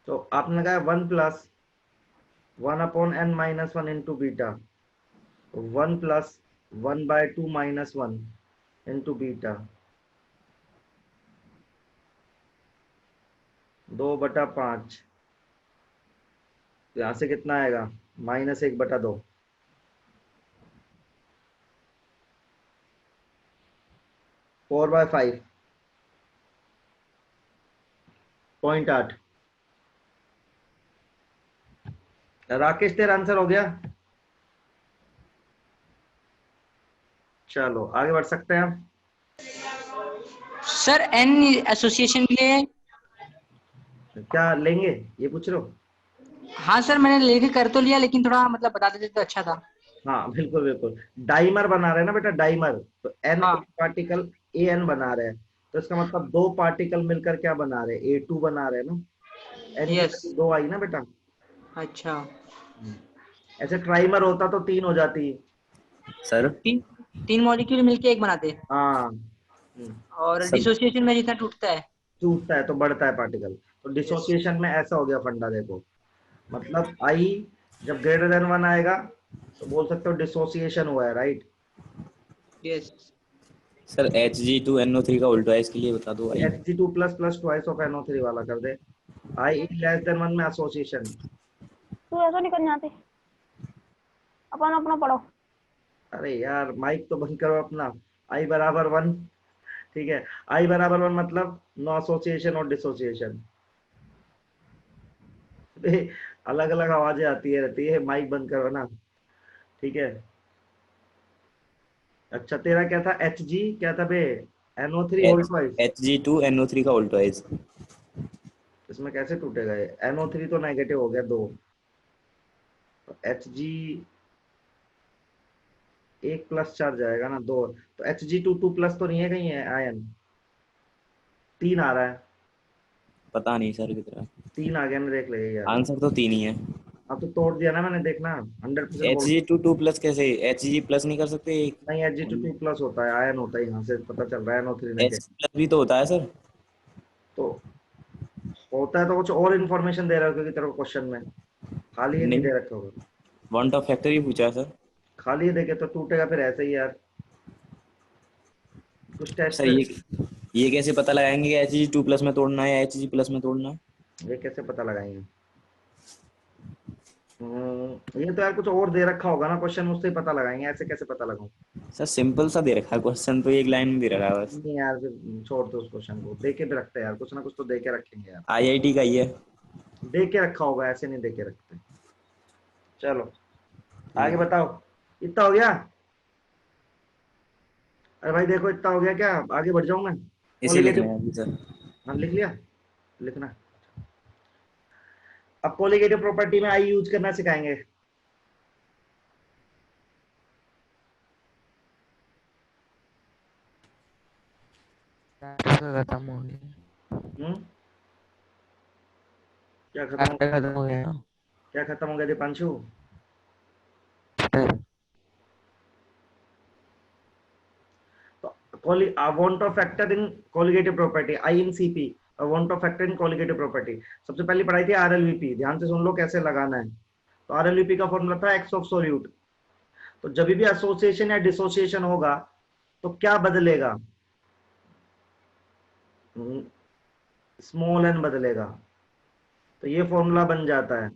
तो आपने लगाया 1 plus 1 upon n minus 1 into beta, 1 plus 1/2 minus 1 into beta, 2/5, यहां से कितना आएगा, -1/2, 4/5, 0.8। राकेश तेरा आंसर हो गया? चलो आगे बढ़ सकते हैं हम। सर एन एसोसिएशन के लिए क्या लेंगे ये पूछ रहे हो? हाँ सर मैंने लेके कर तो लिया, लेकिन थोड़ा मतलब बता देते तो अच्छा था। हाँ बिल्कुल बिल्कुल, डाइमर बना रहे हैं ना बेटा, डाइमर, तो एन हाँ। पार्टिकल ए एन बना रहे हैं, तो इसका मतलब दो पार्टिकल मिलकर क्या बना रहे हैं, A2 बना रहे हैं ना, एन यस। की 2 आई ना बेटा। अच्छा ऐसे ट्राइमर होता तो 3 हो जाती। सर तीन मॉलिक्यूल मिलके एक बनाते हैं, हाँ और सर डिसोसिएशन में जितना टूटता है। टूटता है तो बढ़ता है पार्टिकल। तो डिसोसिएशन में ऐसा हो गया फंडा, देखो मतलब आई जब ग्रेटर देन 1 आएगा तो बोल सकते हो डिसोसिएशन हुआ है, राइट। यस। सर Hg2NO3 का उल्टा है, इसके लिए बता दो। आई Hg2 plus plus twice of NO3 वाला कर दे। आई लेस देन 1 में एसोसिएशन। तू ऐसा नहीं करने आते, अपन अपना पढ़ो। अरे यार माइक तो बंद करो अपना। आई बराबर 1, ठीक है। आई बराबर 1 मतलब नो एसोसिएशन और डिसोसिएशन। अलग अलग आवाजें आती है रहती है, माइक बंद करो ना, ठीक है। अच्छा तेरा क्या था, Hg क्या था बे, NO3 होल ट्वाइस। Hg2NO3 का उल्टा है। इसमें कैसे टूटेगा ये, NO3 तो नेगेटिव हो गया 2, तो Hg एक प्लस चार्ज आएगा ना 2, तो Hg2 2 प्लस तो नहीं है कहीं, है आयन 3 आ रहा है। पता नहीं सर कितना। 3 आ गया ना, देख ले यार। आंसर तो 3 ही है। अब तो तोड़ दिया ना मैंने, देखना 100% बोल। Hg2 2 प्लस कैसे, Hg प्लस नहीं कर सकते? नहीं Hg2 2 प्लस होता है, आयन होता है, यहाँ से पता चल रहा है NO3 H नेगेटिव। प्लस भी तो होता है सर। तो होता है तो कुछ और इन्फॉर्मेशन दे रहा हो, क्योंकि तेरे को क्वेश्चन में खाली ये नहीं नहीं, दे रखा होगा। वन ऑफ फैक्टर ही पूछा है सर। खाली ये देखे तो टूटेगा फिर ऐसे ही यार, कुछ टेस्ट सर ये कैसे पता लगाएंगे कि Hg2 प्लस में तोड़ना है या Hg प्लस में तोड़ना है? ये कैसे पता लगाएंगे। ये तो यार कुछ और दे रखा होगा ना क्वेश्चन, उससे ही पता लगाएंगे, ऐसे कैसे पता लगाऊं। सर सिंपल सा दे रखा है क्वेश्चन, तो एक लाइन में दे रखा है बस। नहीं यार फिर छोड़ दो उस क्वेश्चन को, दे के भी रखते हैं यार, कुछ ना कुछ तो दे के रखेंगे यार। IIT का ही है। दे के रखा होगा, ऐसे नहीं दे के रखते। चलो आगे ठीक है। बताओ, इतना हो गया। अरे भाई देखो इतना हो गया क्या, आगे बढ़ जाऊं मैं। इसे लिखना कॉलिगेटिव, है अभी सर। हाँ लिख लिया, लिखना। अब कॉलिगेटिव प्रॉपर्टी में आई यूज करना सिखाएंगे। चैप्टर खत्म हो गया। हम्म क्या खत्म हो, चैप्टर खत्म हो गया ना। क्या खत्म हो गया Deepanshu. Chapter want of factor in colligative property, I in CP, want of factor in colligative property। सबसे पहले पढ़ाई थी RLVP, ध्यान से सुन लो कैसे लगाना है। तो RLVP का फॉर्मूला था x ऑफ सोल्यूट। तो जब भी एसोसिएशन या डिसोसिएशन होगा तो क्या बदलेगा, स्मॉल n बदलेगा। तो ये फॉर्मूला बन जाता है।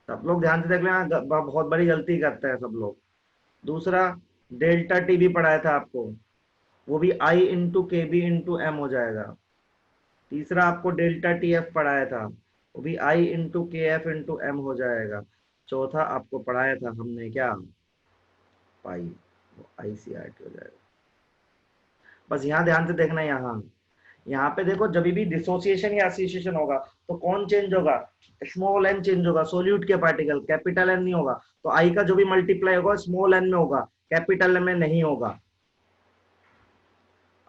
सब लोग ध्यान से देख लेना, बहुत बड़ी गलती करते हैं सब लोग। दूसरा डेल्टा टी भी पढ़ाया था आपको, वो भी I इंटू के बी इंटू एम हो जाएगा। तीसरा आपको डेल्टा टी एफ पढ़ाया था, वो भी I इंटू के एफ इंटू एम हो जाएगा। चौथा आपको पढ़ाया था हमने क्या, पाई, वो ICRT हो जाएगा। बस यहाँ ध्यान से देखना, यहाँ पे देखो जब भी डिसोसिएशन या एसोसिएशन होगा तो कौन चेंज होगा, स्मॉल एन चेंज होगा, सोल्यूट के पार्टिकल, कैपिटल एन नहीं होगा। तो आई का जो भी मल्टीप्लाई होगा स्मॉल एन में होगा, कैपिटल एन में नहीं होगा।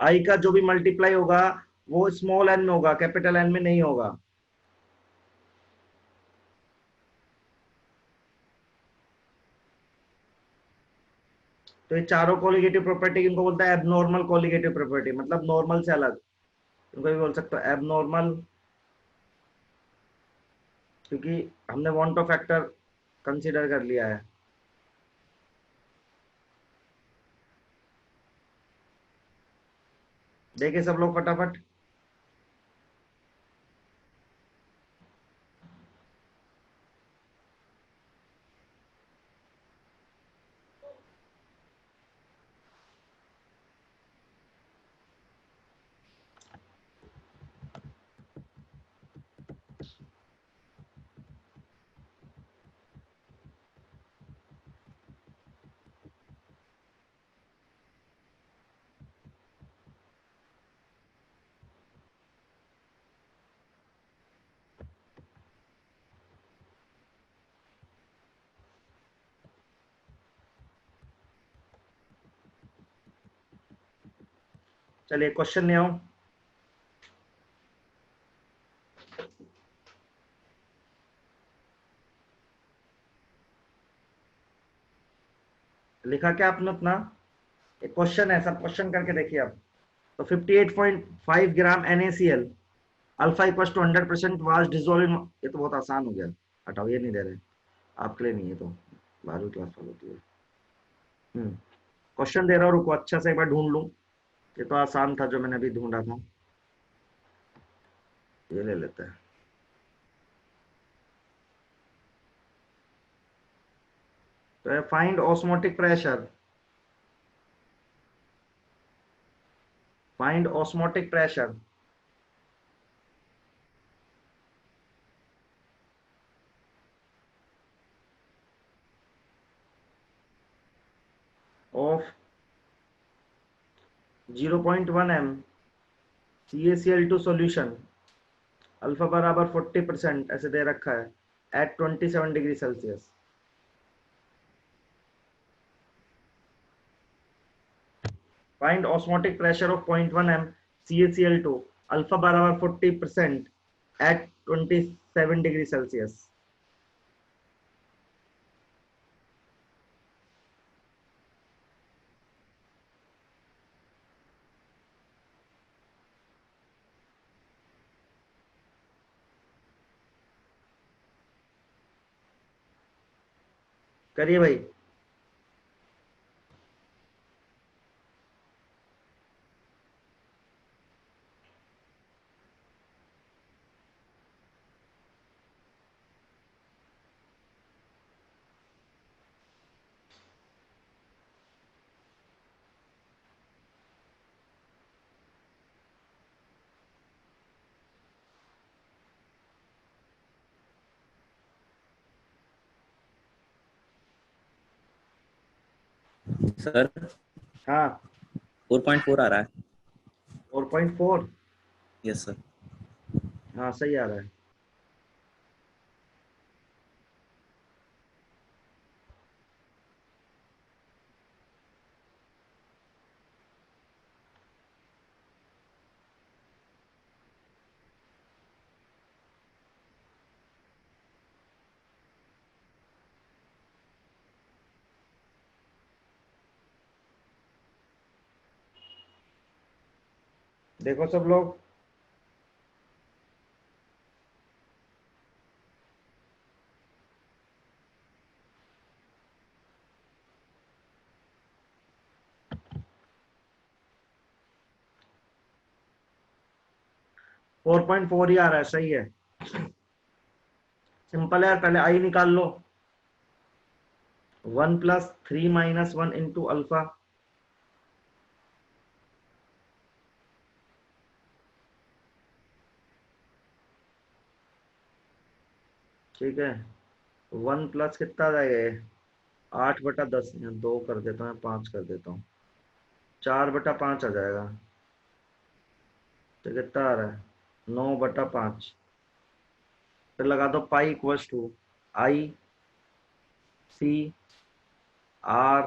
आई का जो भी मल्टीप्लाई होगा वो स्मॉल एन में होगा, कैपिटल एन में नहीं होगा। तो ये चारों कॉलिगेटिव प्रॉपर्टी इनको बोलता है एबनॉर्मल कॉलिगेटिव प्रॉपर्टी, मतलब नॉर्मल से अलग। इनको भी बोल सकते हो एबनॉर्मल, क्योंकि हमने वांट ऑफ फैक्टर कंसीडर कर लिया है। देखिए सब लोग फटाफट। चलिए क्वेश्चन ले आओ। लिखा क्या आपने अपना? एक क्वेश्चन है, सब क्वेश्चन करके देखिए आप। तो 58.5 gram NaCl alpha equal to 100% was dissolve in, ये तो बहुत आसान हो गया, हटाओ ये नहीं दे रहे, आपके लिए नहीं है, तो 12वीं क्लास फॉलो होती है। क्वेश्चन दे रहा हूँ, रुको अच्छा से एक बार ढूंढ लूं, ये तो आसान था जो मैंने अभी ढूंढा था, ये ले लेते हैं। तो find osmotic pressure, find osmotic pressure of 0.1 m CaCl2 solution, alpha बराबर 40% ऐसे दे रखा है, at 27 degree Celsius. Find osmotic pressure of 0.1 m CaCl2 alpha बराबर 40% एट 27 डिग्री सेल्सियस। करिए भाई। सर हाँ 4.4 आ रहा है। 4.4, यस सर। हाँ सही आ रहा है। देखो सब लोग, फोर पॉइंट फोर ही आ रहा है, सही है, सिंपल है यार। पहले आई निकाल लो, 1 + 3 - 1 इंटू अल्फा, ठीक है। 1 प्लस कितना आ जाएगा ये, 8/10, 2 कर देता हूँ, 5 कर देता हूँ, 4/5 आ जाएगा। तो कितना आ रहा है, 9/5। फिर लगा दो pi equals to I C R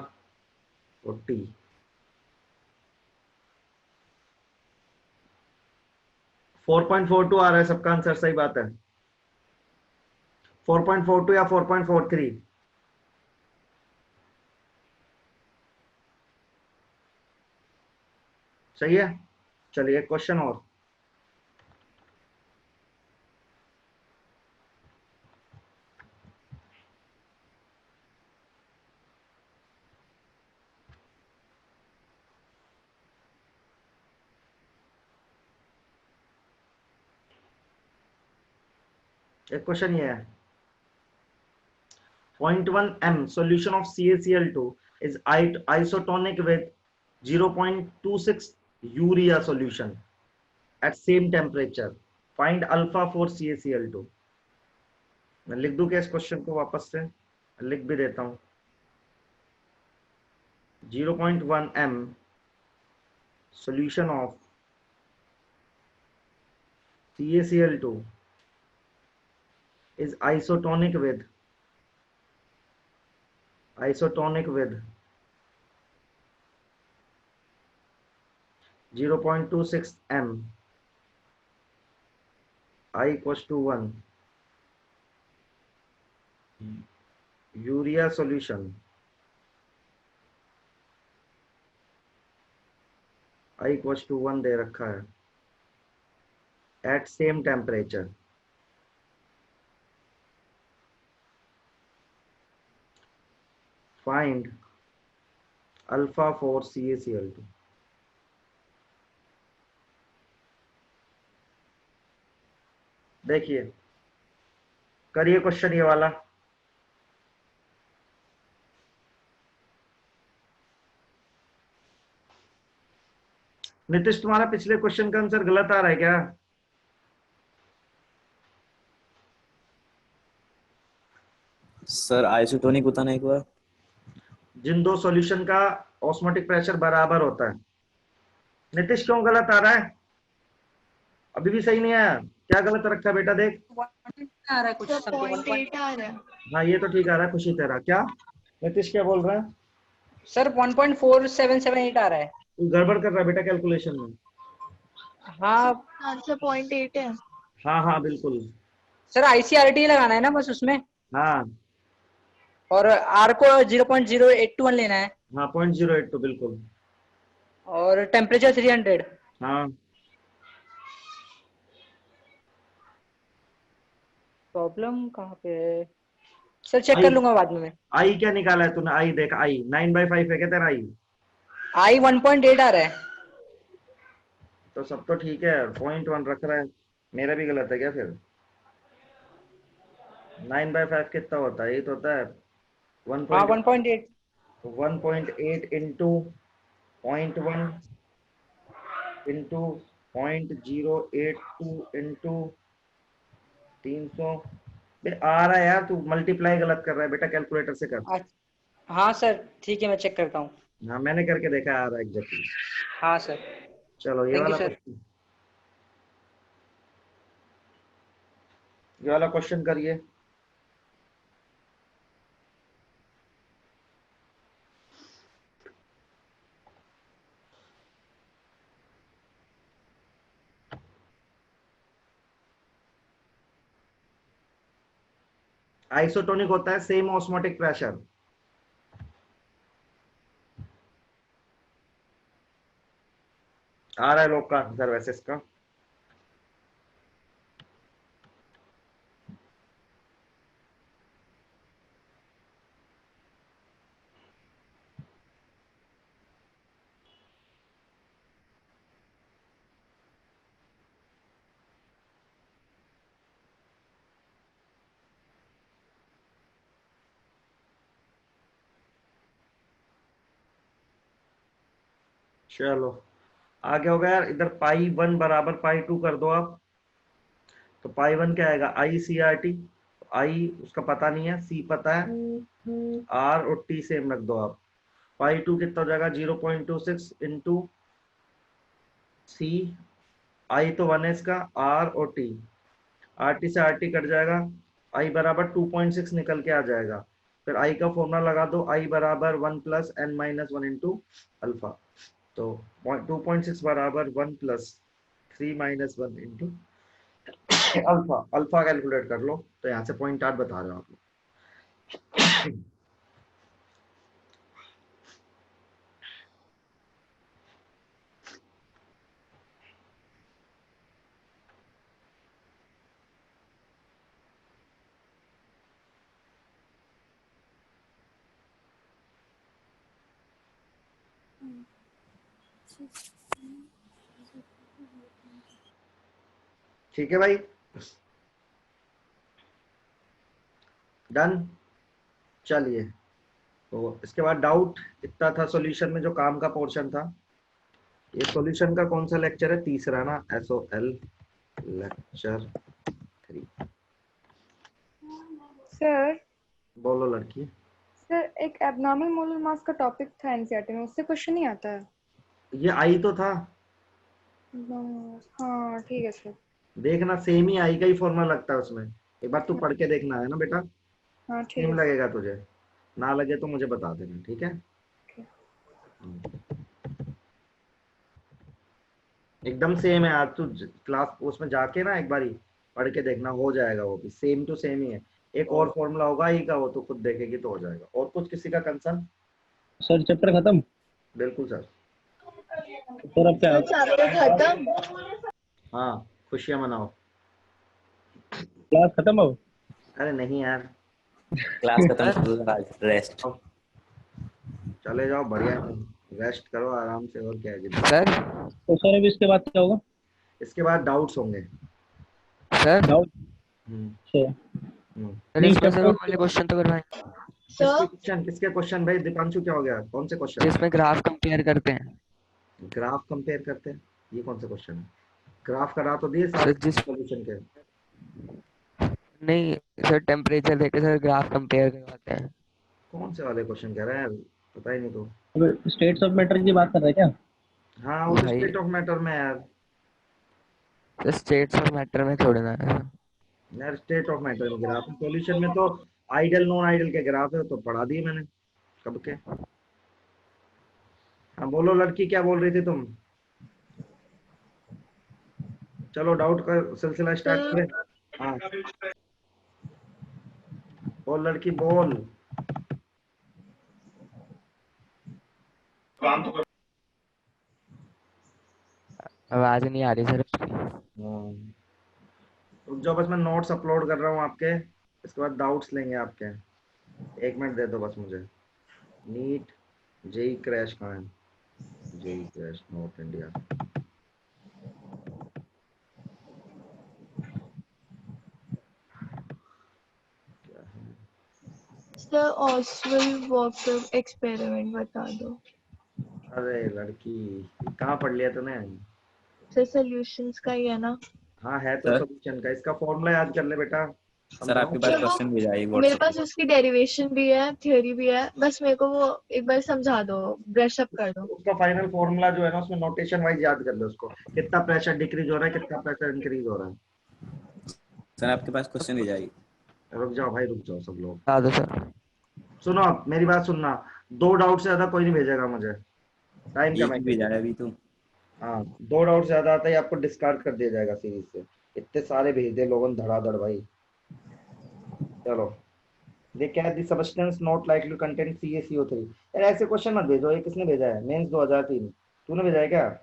और टी। फोर 4.42 आ रहा है सबका आंसर, सही बात है। 4.42 या 4.43, सही है। चलिए क्वेश्चन और, एक क्वेश्चन ये है, 0.1 m solution of CaCl2 is isotonic with 0.26 urea solution at same temperature. Find alpha for CaCl2। मैं लिख दूं क्या इस क्वेश्चन को, वापस से लिख भी देता हूं। 0.1 m solution of CaCl2 is isotonic with 0.26 m, I equals to 1, urea solution I equals to 1 दे रखा है at same temperature. Find alpha for CaCl2। देखिए करिए क्वेश्चन ये वाला। नीतीश तुम्हारा पिछले क्वेश्चन का आंसर गलत आ रहा है क्या? सर आइसोटोनिक बताना एक बार। जिन दो सॉल्यूशन का ऑस्मोटिक प्रेशर बराबर होता है। नीतीश क्यों गलत आ रहा है? अभी भी सही नहीं आया, क्या गलत रखा है बेटा? देख आ रहा है कुछ .8 आ रहा है हाँ ये तो ठीक आ रहा है खुशी तेरा। क्या नीतीश क्या बोल रहा है? सर 1.4778 आ रहा है। तू गड़बड़ कर रहा है बेटा कैलकुलेशन में। हाँ आंसर 0.8 है। हाँ हाँ बिल्कुल। सर ICRT लगाना है ना बस उसमें, हाँ और R को 0.0821 लेना है, हाँ 0.082 बिल्कुल। और टेम्परेचर 300। हाँ प्रॉब्लम कहाँ पे है सर? चेक कर लूंगा बाद में। आई क्या निकाला है तूने? आई देख, आई 9/5 है क्या तेरा? आई 1.8 आ रहा है। तो सब तो ठीक है, 0.1 रख रहा है। मेरा भी गलत है क्या फिर? 9/5 कितना होता है? ये तो होता है 1.8। 1.8 इंटू 0.1 इंटू 0.082 इंटू 300 आ रहा है यार। तू मल्टीप्लाई गलत कर रहा है बेटा, कैलकुलेटर से कर। हाँ सर ठीक है, मैं चेक करता हूँ। हाँ मैंने करके देखा, आ रहा है एग्जैक्टली। हाँ सर। चलो Thank you, sir. ये वाला क्वेश्चन करिए। आइसोटोनिक होता है सेम ऑस्मोटिक प्रेशर। आ रहा है लोग का आंसर वैसे इसका। चलो आगे हो गया यार। इधर π1 बराबर π2 कर दो आप। तो π1 क्या आएगा? ICRT। आई उसका पता नहीं है, सी पता है, R और T सेम रख दो आप। π2 कितना हो जाएगा? 0.26 इंटू सी। आई तो 1 है इसका, R और T। RT से RT कट जाएगा, I बराबर 2.6 निकल के आ जाएगा। फिर I का फॉर्मूला लगा दो, I बराबर 1 प्लस n-1 इंटू अल्फा। तो 2.6 बराबर 1 plus 3-1 into alpha. Alpha calculate कर लो। तो यहाँ से 0.8 बता रहे हो आप लोग। ठीक है भाई, डन। चलिए तो इसके बाद डाउट इतना था सॉल्यूशन में, जो काम का पोर्शन था। ये सॉल्यूशन का कौन सा लेक्चर है? तीसरा ना, SOL लेक्चर 3। सर बोलो लड़की। सर एक एबनॉर्मल मोलर मास का टॉपिक था एनसीईआरटी में, उससे क्वेश्चन नहीं आता है। ये आई तो था। हाँ ठीक है सर। देखना सेम ही आई का ही फॉर्मूला लगता है उसमें। एक बार तू पढ़ के देखना है ना बेटा, हाँ ठीक सेम है। लगेगा तुझे। ना लगे तो मुझे बता देना, ठीक है? एकदम सेम है। आज तू क्लास उसमें जाके ना एक बारी पढ़ के देखना, हो जाएगा वो भी सेम टू सेम ही है। एक और फॉर्मूला होगा आई का, वो तो खुद देखेगी तो हो जाएगा। और कुछ किसी का कंसर्न? सर चैप्टर खत्म? बिल्कुल सर। सर अब क्या खत्म। हाँ खुशियां मनाओ। क्लास खत्म हो? अरे नहीं यार, क्लास खत्म कर दो आज, रेस्ट। अब चले जाओ, बढ़िया रेस्ट करो आराम से, और क्या है जिंदगी। सर तो सर अभी इसके बाद क्या होगा? इसके बाद डाउट्स होंगे। Sir doubt? Hmm, sir sir नहीं इसमें से वो चैप्टर वाले क्वेश्चन तो करवाएं किसके क्वेश्चन भाई? दीपांशु क्या हो गया? कौन से क्वेश्चन? जिसमें ग्राफ कंपेयर करते हैं। ग्राफ कंपेयर करते हैं? ये कौन सा क्वेश्चन है? ग्राफ करा तो दिए सर सारे जिस सॉल्यूशन के। नहीं सर, टेम्परेचर देके सर ग्राफ कंपेयर करवाते हैं। कौन से वाले क्वेश्चन कह रहे हैं? पता ही नहीं तो। स्टेट्स ऑफ मैटर की बात कर रहे हैं क्या? हाँ वो तो भाई स्टेट ऑफ मैटर में है यार। सर स्टेट्स ऑफ मैटर में थोड़ी ना है। यार स्टेट ऑफ मैटर में ग्राफ, सॉल्यूशन में तो आइडियल नॉन आइडियल के ग्राफ है, तो पढ़ा दिए मैंने कब के। हाँ बोलो लड़की, क्या बोल रही थी तुम? चलो डाउट का सिलसिला स्टार्ट करें। हाँ बोल लड़की बोल। आवाज नहीं आ रही सर। रुक जाओ, बस मैं नोट्स अपलोड कर रहा हूँ आपके, इसके बाद डाउट्स लेंगे आपके। 1 मिनट दे दो बस मुझे। नीट जेई क्रैश कहाँ है? JEE crash north India. Sir Ostwald Walker experiment बता दो। अरे लड़की, कहाँ पढ़ लिया तूने? सर सॉल्यूशंस का ही है ना? हाँ है तो सर सॉल्यूशन का, इसका फॉर्मूला याद कर ले बेटा। सर आपके पास क्वेश्चन भेजा है मेरे व्हाट्सएप पास उसकी डेरिवेशन भी है, थ्योरी भी है, बस मेरे को वो एक बार समझा दो, ब्रश अप कर दो। उसका फाइनल फॉर्मूला जो है ना, उसमें नोटेशन वाइज याद कर लो उसको। कितना प्रेशर डिक्रीज हो रहा है, कितना प्रेशर इंक्रीज हो रहा है। सर आपके पास क्वेश्चन भेजा है। रुक जाओ भाई, रुक जाओ सब लोग। बता दो सर। सुनो आप मेरी बात सुनना, 2 डाउट से ज्यादा कोई नहीं भेजेगा मुझे, टाइम एक कम ही भेजा है अभी तो। हाँ 2 डाउट से ज्यादा आता है आपको डिस्कार्ड कर दिया जाएगा सीरीज से। इतने सारे भेज दे लोगों ने धड़ाधड़ भाई। चलो ये क्या है? The substance not likely to contain CaCO3। यार ऐसे क्वेश्चन मत भेजो। ये किसने भेजा है? मेंस 2003 तूने भेजा है क्या?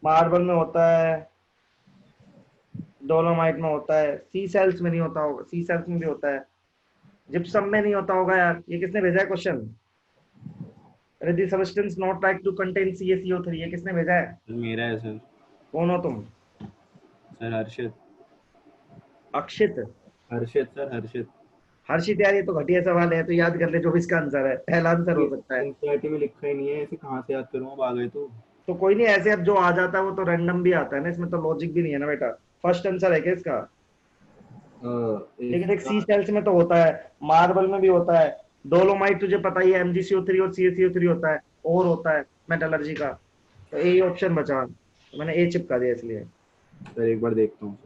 मार्बल में होता है, डोलोमाइट में होता है, सी सेल्स में नहीं होता होगा, सी सेल्स में भी होता है, जिप्सम में नहीं होता होगा यार। ये किसने भेजा है क्वेश्चन? अरे the substance not like to contain CaCO3, ये किसने भेजा है? मेरा है सर। कौन हो तुम? सर हर्षित। अक्षित? हर्षित सर, हर्षित। हर्षित यार ये तो घटिया सवाल है, तो याद कर ले जो भी इसका आंसर है, पहला आंसर हो सकता है। एनसीईआरटी में लिखा ही नहीं है, ऐसे कहाँ से याद करूँ? अब आ गए तो कोई नहीं, ऐसे अब जो आ जाता है वो तो रैंडम भी आता है ना, इसमें तो लॉजिक भी नहीं है ना बेटा। फर्स्ट आंसर है क्या इसका? लेकिन एक सी सेल्स में तो होता है, मार्बल में भी होता है, डोलोमाइट तुझे पता ही है MgCO3 और CaCO3 होता है, और होता है मेटलर्जी का। तो यही ऑप्शन बचा, तो मैंने ए चिपका दिया इसलिए। सर एक बार देखता हूँ।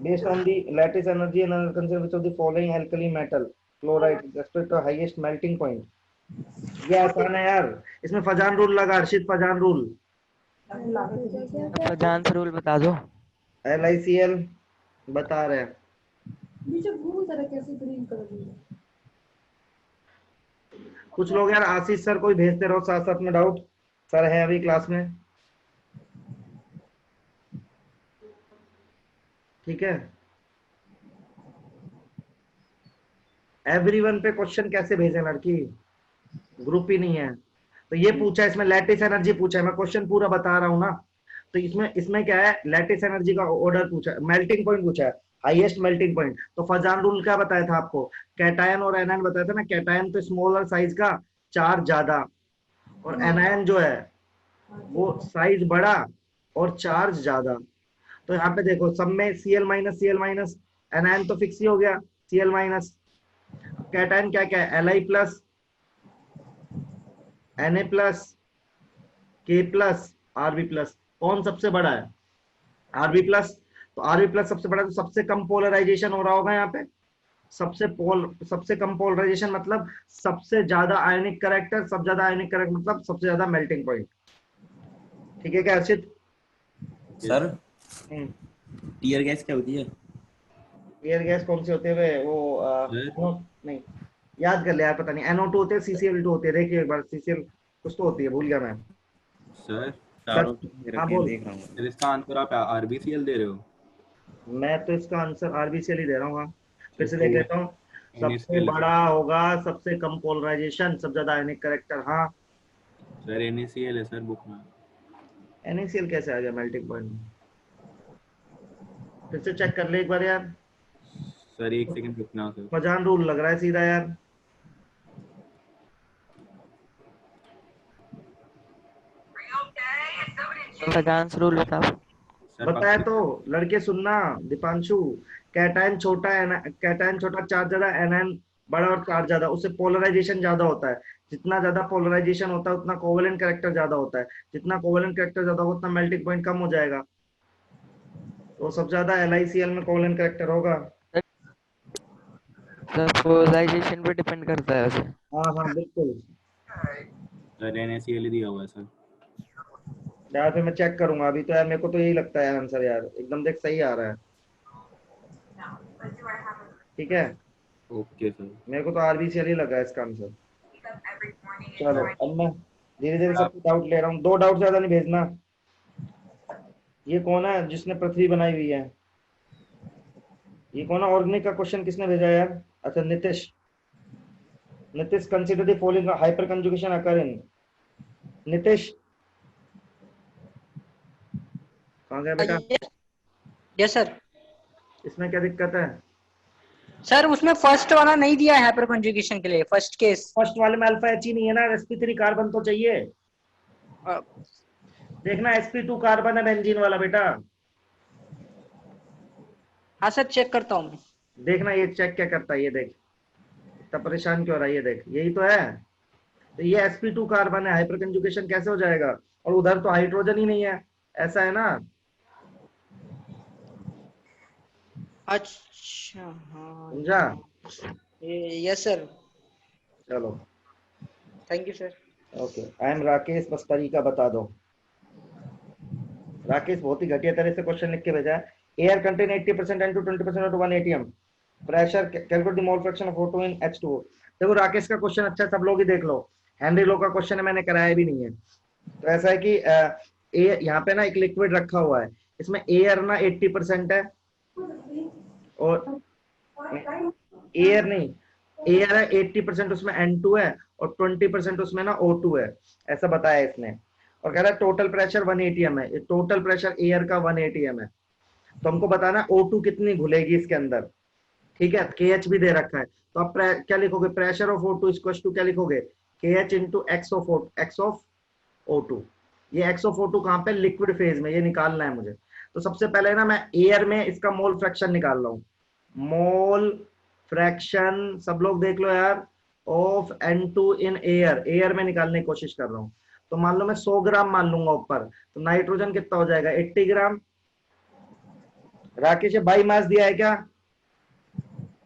Based on the lattice energy and consider which of the following alkali metal chloride with respect to highest melting point। ये आसान है यार, इसमें फजान रूल लगा। हर्षित फजान रूल, फजान से रूल बता दो। LICL बता रहे हैं। कुछ लोग यार आशीष सर को ही भेजते रहो साथ साथ में डाउट। सर है अभी क्लास में, ठीक है? एवरीवन पे क्वेश्चन कैसे भेजें लड़की? ग्रुप ही नहीं है। तो ये पूछा है, इसमें लैटिस एनर्जी पूछा है, मैं क्वेश्चन पूरा बता रहा हूँ ना। तो इसमें क्या है? लैटिस एनर्जी का ऑर्डर पूछा है, मेल्टिंग पॉइंट पूछा है, हाईएस्ट मेल्टिंग पॉइंट। तो फजान रूल क्या बताया था आपको? कैटायन और एनायन बताया था ना। कैटायन तो स्मॉलर साइज का, चार्ज ज्यादा, और एनायन जो है वो साइज बड़ा और चार्ज ज्यादा। तो यहाँ पे देखो सब में Cl-, एनायन तो फिक्स ही हो गया Cl-। कैटायन क्या क्या है? Li+, Na+, K+, Rb+। कौन सबसे बड़ा है? Rb+। तो Rb+ सबसे बड़ा, तो सबसे कम पोलराइजेशन हो रहा होगा यहाँ पे। सबसे कम पोलराइजेशन मतलब सबसे ज्यादा आयनिक करेक्टर, सबसे ज्यादा आयनिक करेक्टर मतलब सबसे ज्यादा मेल्टिंग पॉइंट। ठीक है क्या अर्षित? सर टीयर गैस क्या होती है? एयर गैस कौन सी होती है? वो नहीं, याद कर ले यार, पता नहीं NO2 होते हैं, CCl2 होते हैं, देखिए एक बार CCl कुछ तो होती है, भूल गया मैं। सर हाँ बोल। सर इसका आंसर आप RBCl दे रहे हो? मैं तो इसका आंसर RBCl ही दे रहा हूँ। हाँ फिर से तो देख लेता हूँ। सबसे NaCl बड़ा होगा, सबसे कम पोलराइजेशन, सबसे ज्यादा आयनिक करेक्टर। हाँ सर NaCl है सर बुक में। NaCl कैसे आ गया मेल्टिंग पॉइंट में? फिर से चेक कर ले एक बार यार। सर एक सेकंड रुकना सर। फजान रूल लग रहा है सीधा यार। फजांस रूल बताओ। बताया तो, लड़के सुनना दीपांशु, कैटायन छोटा है, कैटायन छोटा चार्ज ज्यादा, एनायन बड़ा और चार्ज ज्यादा, उससे पोलराइजेशन ज्यादा होता है। जितना ज्यादा पोलराइजेशन होता है उतना कोवेलेंट कैरेक्टर ज्यादा होता है, जितना कोवेलेंट कैरेक्टर ज्यादा होगा उतना मेल्टिंग पॉइंट कम हो जाएगा। तो सबसे ज्यादा LiCl में कोवेलेंट कैरेक्टर होगा। सर पोलराइजेशन पे डिपेंड करता है वैसे। हाँ हाँ बिल्कुल। सर NaCl ही दिया हुआ है सर। यार फिर मैं चेक करूंगा अभी तो यार, मेरे को तो यही लगता है आंसर यार, एकदम देख सही आ रहा है। ठीक है ओके सर। मेरे को तो RBCl ही लगा है इसका आंसर। चलो अब मैं धीरे धीरे सबको डाउट ले रहा हूँ, 2 डाउट ज्यादा नहीं भेजना। ये कौन है जिसने पृथ्वी बनाई हुई है? ये कौन है? ऑर्गेनिक का क्वेश्चन किसने भेजा यार? अच्छा Nitish. Nitish consider the following hyper conjugation occur in. Nitish कहाँ गया बेटा? Yes sir. इसमें क्या दिक्कत है? सर उसमें फर्स्ट वाला नहीं दिया है हाइपर कंजुगेशन के लिए, फर्स्ट केस। फर्स्ट वाले में अल्फा H ही नहीं है ना, sp3 कार्बन तो चाहिए। देखना sp2 कार्बन है बेंजीन वाला बेटा। हाँ सर चेक करता हूँ मैं। देखना ये चेक क्या करता है, ये देख इतना परेशान क्यों हो रहा है, ये देख यही तो है। तो ये sp2 कार्बन है, हाइपर कंजुगेशन कैसे हो जाएगा? और उधर तो हाइड्रोजन ही नहीं है, ऐसा है ना। अच्छा हाँ समझा? Yes sir. चलो thank you sir. Okay I am Rakesh, बस तरीका बता दो। राकेश बहुत ही घटिया तरह से क्वेश्चन लिख के भेजा है। Air contain 80% N2 20% of 1 ATM pressure, calculate the mole fraction of O2 in H2O। देखो राकेश का क्वेश्चन अच्छा है, सब लोग ही देख लो। हेनरी लो का क्वेश्चन है, मैंने कराया भी नहीं है। तो ऐसा है कि यहाँ पे ना एक लिक्विड रखा हुआ है, इसमें एयर ना 80% है और एयर नहीं, एयर है 80%, उसमें N2 है और 20% उसमें ना O2 है, ऐसा बताया इसने। और कह रहा है टोटल प्रेशर 1 ATM है, टोटल प्रेशर एयर का 1 ATM है। तो हमको बताना O2 कितनी घुलेगी इसके अंदर। ठीक है KH भी दे रखा है, तो आप क्या लिखोगे? Pressure of O2 equals to क्या लिखोगे? KH into x of O2। ये x ऑफ O2 कहाँ पे? लिक्विड फेज में, ये निकालना है मुझे। तो सबसे पहले ना मैं एयर में इसका मोल फ्रैक्शन निकाल रहा हूँ। मोल फ्रैक्शन सब लोग देख लो यार, of N2 in air, air में निकालने की कोशिश कर रहा हूँ। तो मान लो मैं 100 ग्राम मान लूंगा ऊपर, तो नाइट्रोजन कितना हो जाएगा? 80 ग्राम। राकेश बाई मास दिया है क्या?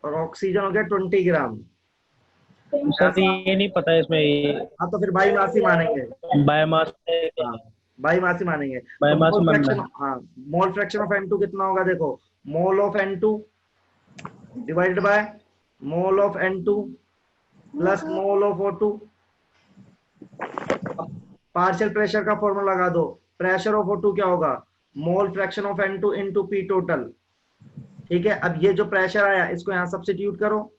और ऑक्सीजन हो गया 20 ग्राम। सर ये नहीं पता है इसमें। हाँ तो फिर बाई मास ही मानेंगे, बायोमास। बाई मास ही मानेंगे। बायोमास मोल में फ्रैक्शन, हाँ मोल फ्रैक्शन ऑफ N2 कितना होगा? देखो mole of N2 divided by mole of N2 plus mole of O2। Partial pressure का फॉर्मूला लगा दो, प्रेशर ऑफ O2 क्या होगा? Mole fraction of N2 into P total. ठीक है, अब ये जो प्रेशर आया इसको यहाँ सब्स्टिट्यूट करो,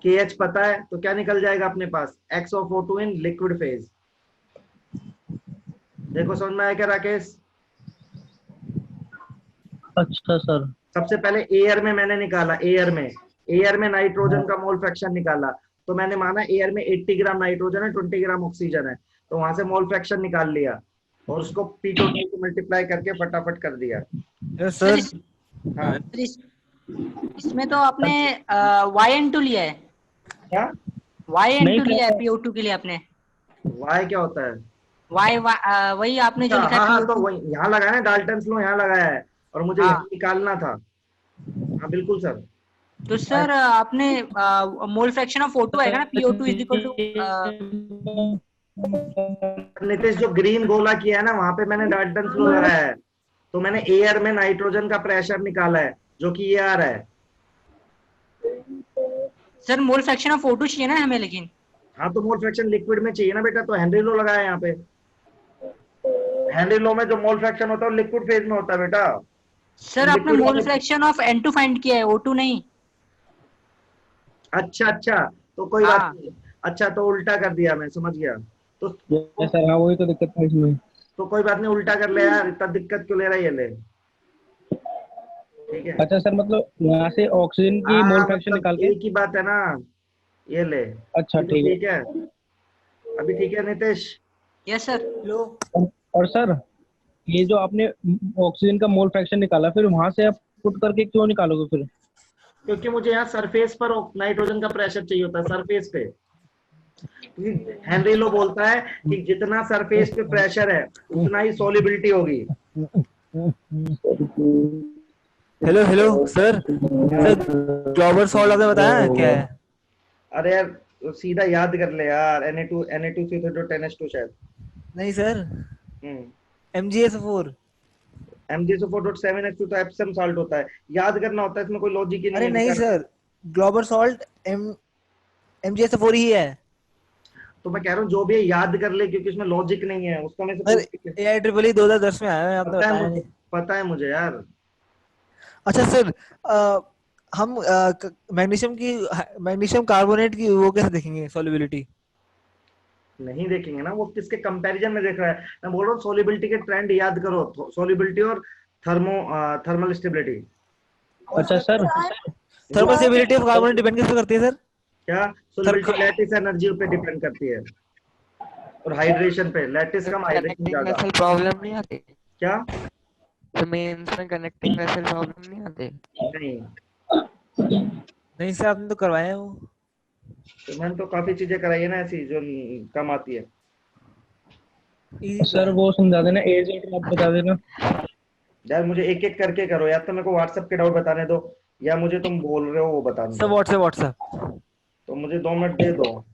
KH पता है तो क्या निकल जाएगा अपने पास? x of O2 in liquid phase. देखो समझ में आया क्या राकेश? अच्छा सर। सबसे पहले एयर में मैंने निकाला, एयर में नाइट्रोजन का मोल फ्रैक्शन निकाला, तो मैंने माना एयर में 80 ग्राम नाइट्रोजन है, 20 ग्राम ऑक्सीजन है, तो वहां से मोल फ्रैक्शन निकाल लिया और उसको P टोटल से मल्टीप्लाई करके फटाफट कर दिया। सर हाँ इसमें तो आपने YN2 लिया है क्या? YN2 लिया है PO2 के लिए आपने। Y क्या होता है? वही आपने जो लिखा हाँ है तो वही यहाँ लगाया ना, डाल्टन्स लो यहाँ लगाया है और मुझे यहाँ निकालना था। हाँ बिल्कुल सर। तो सर आपने मोल फ्रैक्शन ऑफ O2 आएगा ना, PO2 is equal to. Nitesh जो ग्रीन गोला किया है ना, वहां पे मैंने डाल्टन्स लो लगाया है, तो मैंने एयर में नाइट्रोजन का प्रेशर निकाला है जो कि ये आ रहा है sir mole fraction of O2 चाहिए ना हमें, लेकिन हाँ तो मोल फ्रैक्शन लिक्विड में चाहिए ना बेटा, तो हेनरी लॉ लगाया यहाँ पे। हेनरी लॉ में जो मोल फ्रैक्शन होता है वो लिक्विड फेज में होता है बेटा। सर आपने mole fraction of N2 find किया है, O2 नहीं। अच्छा अच्छा, तो कोई बात नहीं। अच्छा तो उल्टा कर दिया, मैं समझ गया। तो सर हाँ वही तो दिक्कत है इसमें। तो कोई बात नहीं, उल्टा कर ले यार, इतना दिक्कत क्यों ले रहा है, ये ले। ठीक है। अच्छा सर, मतलब यहाँ से ऑक्सीजन की मोल फ्रैक्शन मतलब निकाल के। एक ही बात है ना, ये ले। अच्छा तो ठीक है। ठीक है, अभी ठीक है नितेश? Yes sir. लो। और सर ये जो आपने ऑक्सीजन का मोल फ्रैक्शन निकाला, फिर वहां से आप पुट करके क्यों निकालोगे फिर? क्योंकि मुझे यहाँ सरफेस पर नाइट्रोजन का प्रेशर चाहिए होता है, सरफेस पे। हेनरी लो बोलता है कि जितना सरफेस पे प्रेशर है उतना ही सॉल्युबिलिटी होगी। Hello hello sir, global salt आपने बताया क्या है? अरे यार सीधा याद कर ले यार, Na2CO2 शायद। नहीं सर, MgSO4। MgSO4.7H2 तो एप्सम साल्ट होता है, याद करना होता है, इसमें कोई लॉजिक ही नहीं अरे है। नहीं सर, ग्लोबल सॉल्ट MgSO4 ही है। तो मैं कह रहा हूँ जो भी है याद कर ले, क्योंकि इसमें लॉजिक नहीं है, उसका में से AIEEE 2010 में आया है, आपने बताया नहीं। पता है मुझे यार। अच्छा सर, हम मैग्नीशियम कार्बोनेट की वो कैसे देखेंगे सॉल्युबिलिटी? नहीं देखेंगे ना, वो किसके कंपैरिजन में देख रहा है। मैं बोल रहा हूँ सॉल्युबिलिटी के ट्रेंड याद करो, सॉल्युबिलिटी और थर्मल स्टेबिलिटी। अच्छा sir, thermal stability of carbonate depend किस पे करती है सर? क्या? सॉल्युबिलिटी लैटिस एनर्जी पे डिपेंड करती है, और हाइड्रेशन पे। लैटिस कम, हाइड्रेशन ज्यादा। प्रॉब्लम नहीं आती क्या? तो मेंस में कनेक्टिंग वेसल प्रॉब्लम नहीं आती? नहीं सर, आपने तो करवाया है वो। तो मैंने तो काफी चीजें कराई है ना ऐसी जो कम आती है। सर वो समझा देना, एज आप बता देना यार। मुझे एक एक करके करो, या तो मेरे को व्हाट्सएप के डाउट बताने दो, या मुझे तुम बोल रहे हो वो बता दो। सब व्हाट्सएप। तो मुझे 2 मिनट दे दो।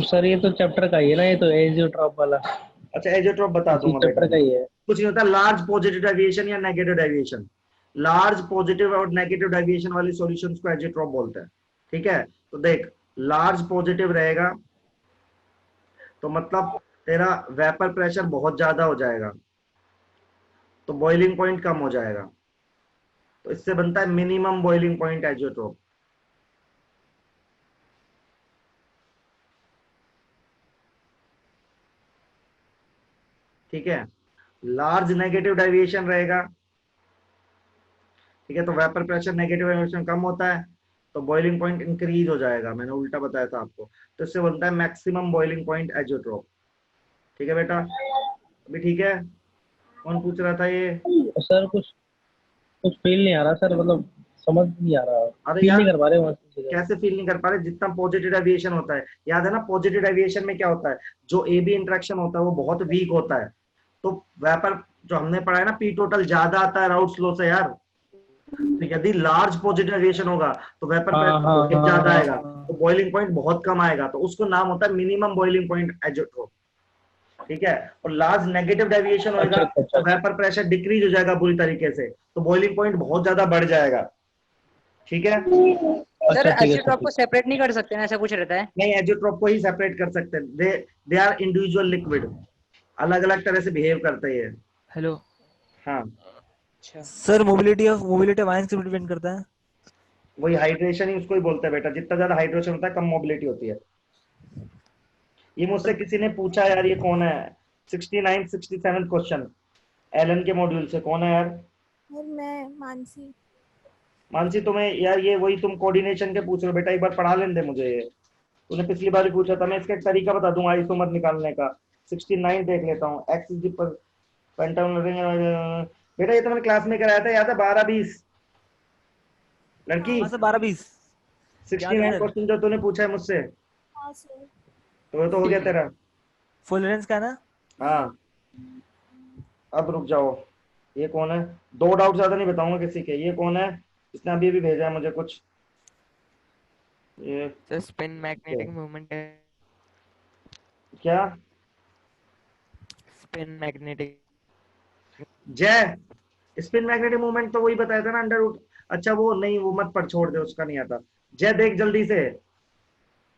सर ये तो चैप्टर का ही है ना, ये तो एजियोट्रॉप वाला। अच्छा एजियोट्रॉप बता दूंगा बेटा, चैप्टर का ही है। कुछ नहीं होता। लार्ज पॉजिटिव डेविएशन या नेगेटिव डेविएशन, लार्ज पॉजिटिव और नेगेटिव डेविएशन वाली सॉल्यूशंस को एजियोट्रॉप बोलते हैं। ठीक है, तो देख लार्ज पॉजिटिव रहेगा तो मतलब तेरा वेपर प्रेशर बहुत ज्यादा हो जाएगा, तो बॉइलिंग पॉइंट कम हो जाएगा, तो इससे बनता है मिनिमम बॉइलिंग पॉइंट एजियोट्रॉप। ठीक है, लार्ज नेगेटिव डेविएशन रहेगा, ठीक है, तो वेपर प्रेशर नेगेटिव डेविएशन कम होता है तो बॉइलिंग पॉइंट इंक्रीज हो जाएगा। मैंने उल्टा बताया था आपको, तो इससे बनता है मैक्सिमम बॉइलिंग पॉइंट एजियोट्रॉप। ठीक है बेटा, अभी ठीक है? कौन पूछ रहा था ये? सर कुछ फील नहीं आ रहा सर, मतलब समझ नहीं आ रहा। अरे फील यार नहीं कर पा रहे। कैसे फील नहीं कर पा रहे? जितना पॉजिटिव डेविएशन होता है, याद है ना, पॉजिटिव डेविएशन में क्या होता है, जो ए बी इंटरेक्शन होता है वो बहुत वीक होता है, तो वेपर जो हमने पढ़ा है ना, पी टोटल ज्यादा आता है राउट्स लॉ से यार। तो यदि लार्ज पॉजिटिव डेविएशन होगा तो वेपर प्रेशर ज्यादा आएगा, तो बॉइलिंग पॉइंट बहुत कम आएगा, तो उसको नाम होता है मिनिमम बॉइलिंग पॉइंट एजियोट्रॉप। ठीक है, और लार्ज नेगेटिव डेविएशन होगा तो वेपर प्रेशर डिक्रीज हो जाएगा बुरी तरीके से, तो बॉइलिंग पॉइंट बहुत ज्यादा बढ़ जाएगा। ठीक है सर एजियोट्रॉप को सेपरेट नहीं कर सकते ना, ऐसा कुछ रहता है? नहीं, एजियोट्रॉप को ही सेपरेट कर सकते हैं, दे आर इंडिविजुअल लिक्विड, अलग अलग तरह से बिहेव करते हैं। हेलो। हाँ सर मोबिलिटी ऑफ आयंस पे डिपेंड करता है? वही हाइड्रेशन ही उसको ही बोलते हैं बेटा, जितना ज्यादा हाइड्रेशन होता है कम मोबिलिटी होती है। ये मुझसे किसी ने पूछा यार, ये कौन है 69 67 क्वेश्चन एलन के मॉड्यूल से, कौन है यार? मैं मानसी। मानसी तुम्हें यार, ये वही तुम कोऑर्डिनेशन के पूछ रहे हो बेटा, एक बार पढ़ा लेने दे मुझे। ये तूने पिछली बार भी पूछा था, मैं इसका एक तरीका बता दूंगा आइसोमर निकालने का। 69 देख लेता हूँ, एक्स इज पर पेंटागन। बेटा ये तो मैंने क्लास में कराया था, याद है? 12-20 लड़की 12-20 69 क्वेश्चन जो तूने पूछा है मुझसे, तो हो गया तेरा फुल रेंज का ना? हाँ अब रुक जाओ, ये कौन है? 2 डाउट ज्यादा नहीं बताऊंगा किसी के। ये कौन है? इसने अभी भेजा है मुझे कुछ, ये स्पिन मैग्नेटिक मूवमेंट है क्या? स्पिन मैग्नेटिक जय, स्पिन मैग्नेटिक मूवमेंट तो वही बताया था ना, अंडर रूट अच्छा वो नहीं, वो मत पढ़, छोड़ दे, उसका नहीं आता। जय देख जल्दी से।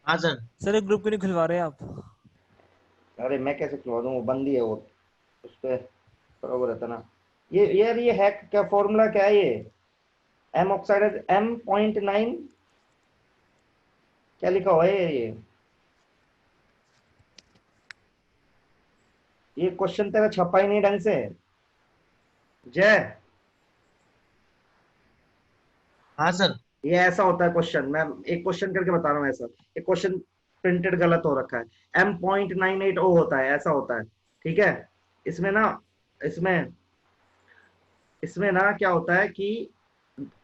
हाँ सर। सर एक ग्रुप क्यों नहीं खुलवा रहे आप? अरे मैं कैसे खुलवा दूं, वो बंदी है वो, उस पे बराबर रहता ना। ये यार ये हैक क्या फॉर्मूला क्या है ये? एम ऑक्साइड M.9 क्या लिखा हुआ है ये क्वेश्चन तेरा छपा ही नहीं ढंग से। जय। हाँ सर। ये ऐसा होता है क्वेश्चन, मैं एक क्वेश्चन करके बता रहा हूँ ऐसा। एक क्वेश्चन प्रिंटेड गलत हो रखा है, M.98O होता है, ऐसा होता है, ठीक है। इसमें ना इसमें इसमें ना क्या होता है कि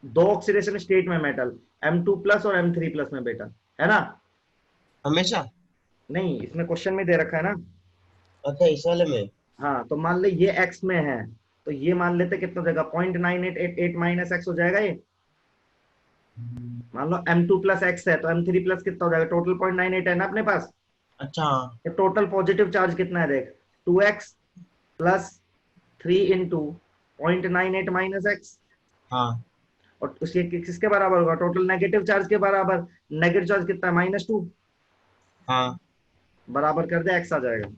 दो ऑक्सीडेशन स्टेट में मेटल M2+ और M3+ में बेटा, है ना? हमेशा नहीं, इसमें क्वेश्चन में दे रखा है ना। अच्छा, इस वाले में। हाँ, तो मान ले ये x में है, तो ये मान लेते कितना हो जाएगा, 0.9888 - x हो जाएगा ये। मान लो M2+ x है, तो M3+ कितना हो जाएगा, टोटल 0.98 है ना अपने पास। अच्छा। ये टोटल पॉजिटिव चार्ज कितना है देख, 2x + 3 × 0.98 - x। हाँ। और उसके किसके बराबर होगा, टोटल नेगेटिव चार्ज के बराबर। नेगेटिव चार्ज कितना है, -2। हाँ। बराबर कर दे, x आ जाएगा।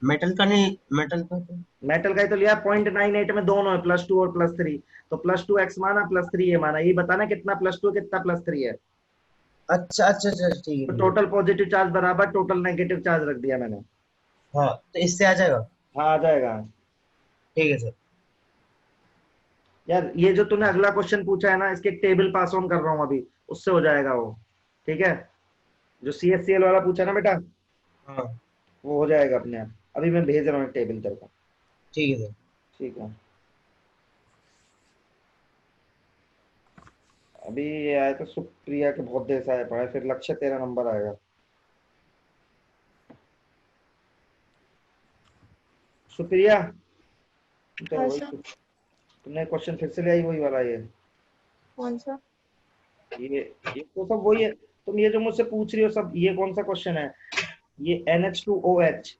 मेटल का नहीं, मेटल का तो मेटल का ही तो लिया, 0.98 में दोनों है, +2 और +3, तो +2x माना, +3 ये माना, ये बताना कितना +2 कितना +3 है। अच्छा अच्छा अच्छा, ठीक तो है। टोटल पॉजिटिव चार्ज बराबर टोटल नेगेटिव चार्ज रख दिया मैंने। हाँ, तो इससे आ जाएगा। हाँ आ जाएगा। ठीक है सर। यार ये जो तूने अगला क्वेश्चन पूछा है ना, इसके एक टेबल पास ऑन कर रहा हूँ अभी, उससे हो जाएगा वो, ठीक है। जो CHCl वाला पूछा ना बेटा, हाँ वो हो जाएगा अपने आप। अभी मैं भेज रहा हूँ टेबल तेरे को। ठीक है सर। ठीक है। अभी ये आया था सुप्रिया के, बहुत देर से आया पड़ा है, फिर लक्ष्य तेरा नंबर आएगा। सुप्रिया तो हाँ वही सर। तुमने क्वेश्चन फिर से ले आई, वही वाला ये कौन सा? ये तो सब वही है। तुम ये जो मुझसे पूछ रही हो सब, ये कौन सा क्वेश्चन है? ये NH2OH,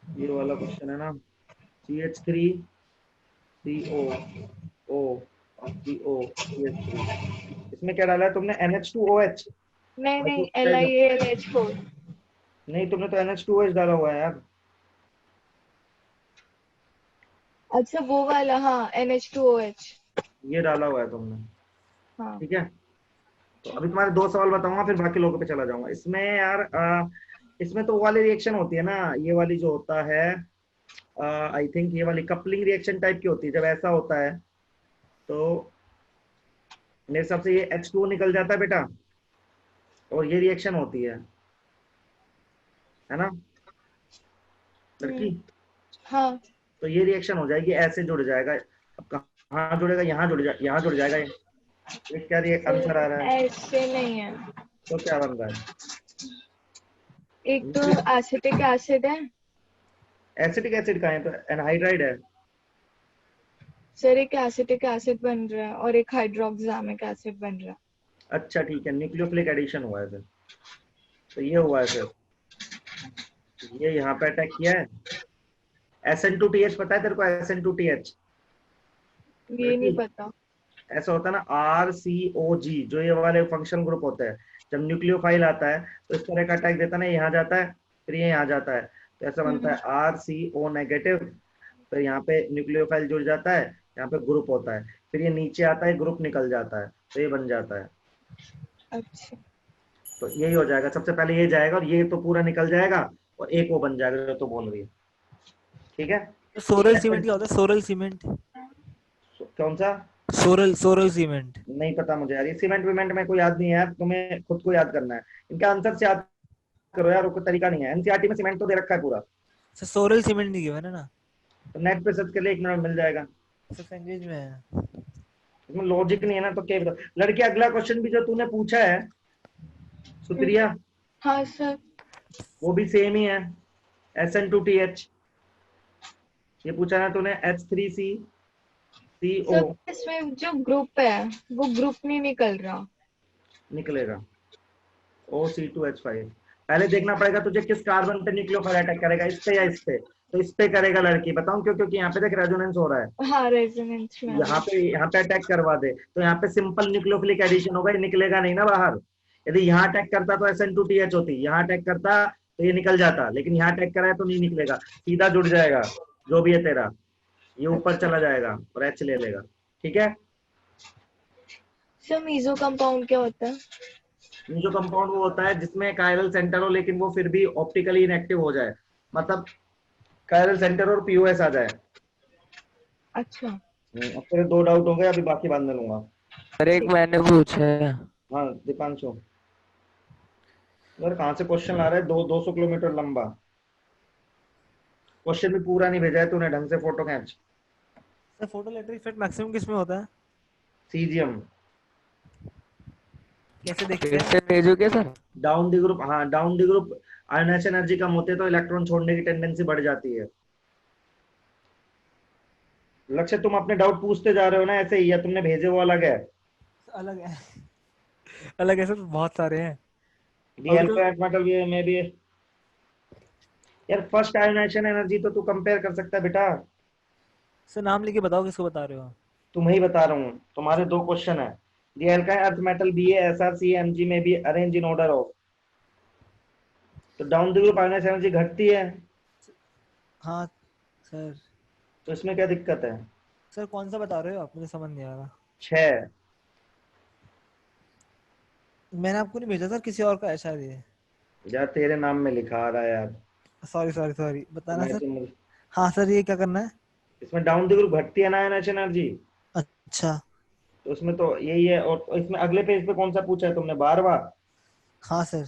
ये वाला क्वेश्चन है ना, CH3COO और CO CH3। इसमें क्या डाला है तुमने, NH2OH? नहीं नहीं, LiAlH4। नहीं, तुमने तो NH2OH डाला हुआ है यार। अच्छा वो वाला, हाँ NH2OH। ये डाला हुआ है तुमने, हाँ। ठीक है। तो अभी तुम्हारे 2 सवाल बताऊंगा, फिर बाकी लोगों पे चला जाऊंगा। इसमें यार इसमें तो वो वाली रिएक्शन होती है ना, ये वाली जो होता है, आई थिंक ये वाली कपलिंग रिएक्शन टाइप की होती है। जब ऐसा होता है तो मेरे हिसाब से ये H2O निकल जाता है बेटा, और ये रिएक्शन होती है ना लड़की? हाँ। तो ये रिएक्शन हो जाएगी, ऐसे जुड़ जाएगा। अब कहाँ जुड़ेगा, यहाँ जुड़ जाएगा, यहाँ जुड़ जाएगा। ये क्या आंसर आ रहा है? ऐसे नहीं है। तो क्या बन रहा है? एक तो एसिटिक एसिड है। एसिटिक एसिड कहाँ है? तो एनहाइड्राइड है। सर एक एसिटिक एसिड बन रहा है और एक हाइड्रोक्सामिक एसिड बन रहा है। अच्छा ठीक है, न्यूक्लियोफिलिक एडिशन हुआ है फिर। तो ये हुआ है फिर, ये यहाँ पे अटैक किया है। SN2TH पता है तेरे को? SN2TH ये नहीं पता। ऐसा होता है ना, RCOG, जो ये वाले फंक्शनल ग्रुप होते हैं, जब न्यूक्लियोफाइल आता है तो इस तरह का अटैक देता है ना, यहाँ जाता है फिर ये यहाँ जाता है, तो ऐसा बनता है RCO नेगेटिव, फिर यहाँ पे न्यूक्लियोफाइल जुड़ जाता है, यहाँ पे ग्रुप होता है, फिर ये नीचे आता है, ग्रुप निकल जाता है, तो ये बन जाता है। अच्छा। तो यही हो जाएगा, सबसे पहले ये जाएगा और ये तो पूरा निकल जाएगा और एक वो बन जाएगा जो तो बोल रही है, ठीक है। सोरल सीमेंट क्या होता है? सोरल सीमेंट कौन सा? सोरल सीमेंट नहीं पता मुझे यार, ये सीमेंट विमेंट में कोई याद नहीं है यार, तुम्हें खुद को याद करना है। इनका आंसर से याद करो यार, कोई तरीका नहीं है। एनसीईआरटी में सीमेंट तो दे रखा है पूरा। सर सोरल सीमेंट नहीं गिवन है ना? तो नेट पे सर्च कर ले, 1 मिनट मिल जाएगा। सर लैंग्वेज में है, इसमें लॉजिक नहीं है ना, तो क्या बता। लड़की अगला क्वेश्चन भी जो तूने पूछा है सुप्रिया, हाँ सर, वो भी सेम ही है, SN2TH। ये पूछा ना तूने, H3CCO। सर इसमें जो ग्रुप है वो ग्रुप नहीं निकल रहा। निकलेगा OC2H5। पहले देखना पड़ेगा तुझे किस कार्बन पे न्यूक्लियोफाइल अटैक करेगा, इस पे या इस पे। तो इस पे करेगा लड़की, बताऊं क्यों? क्योंकि यहाँ पे देख रेजोनेंस हो रहा है, हाँ रेजोनेंस में यहाँ पे अटैक करवा दे तो यहाँ पे सिंपल न्यूक्लियोफिलिक एडिशन होगा, ये निकलेगा नहीं ना बाहर। यदि यहाँ अटैक करता तो SN2TH होती, यहाँ अटैक करता तो ये निकल जाता, लेकिन यहाँ अटैक करा है तो नहीं निकलेगा, सीधा जुड़ जाएगा जो भी है तेरा, ये ऊपर चला जाएगा और H ले लेगा। ठीक है, सर मीजो कंपाउंड क्या होता है? जो कंपाउंड वो होता है जिसमें कायरल सेंटर हो लेकिन वो फिर भी ऑप्टिकली इनएक्टिव हो जाए, मतलब कायरल सेंटर और POS आ जाए। अच्छा अब तेरे 2 डाउट हो गए, अभी बाकी बाद में लूंगा। सर एक मैंने पूछा है। हाँ दीपांशु, यार कहाँ से क्वेश्चन ला रहा है? 200 किलोमीटर लंबा क्वेश्चन भी पूरा नहीं भेजा है तूने, ढंग से फोटो खींच। Sir photo electric effect maximum किस में होता है? सीजियम। कैसे देखते फिर हैं? से भेजो क्या सर? डाउन दी ग्रुप, हाँ down the group ionisation energy कम होती है तो इलेक्ट्रॉन छोड़ने की टेंडेंसी बढ़ जाती है। लक्ष्य तुम अपने डाउट पूछते जा रहे हो ना ऐसे ही, या तुमने भेजे वो अलग है? अलग है, अलग है सर, बहुत सारे हैं। मेटल में भी यार फर्स्ट आयनाइजेशन एनर्जी तो तू कंपेयर कर सकता है बेटा। सर नाम लेके बताओ किसको बता रहे हो? तुम्हें ही बता रहा हूँ, तुम्हारे 2 क्वेश्चन है। The alkyl earth metal Ba, SrC, Mg में भी अरेंज इन ऑर्डर ऑफ, तो down the group ionisation energy घटती है। हाँ सर। तो इसमें क्या दिक्कत है? सर कौन सा बता रहे हो आप? मुझे समझ नहीं आ रहा। 6 मैंने आपको नहीं भेजा सर, किसी और का है शायद ये। यार तेरे नाम में लिखा आ रहा है यार। सॉरी सॉरी सॉरी, बताना मैं सर। तो- हाँ सर, ये क्या करना है? इसमें डाउन द ग्रुप घटती है ना आयनाइजेशन एनर्जी, अच्छा। तो उसमें तो यही है। और इसमें अगले पेज पे कौन सा पूछा है तुमने? 12वां। हाँ sir.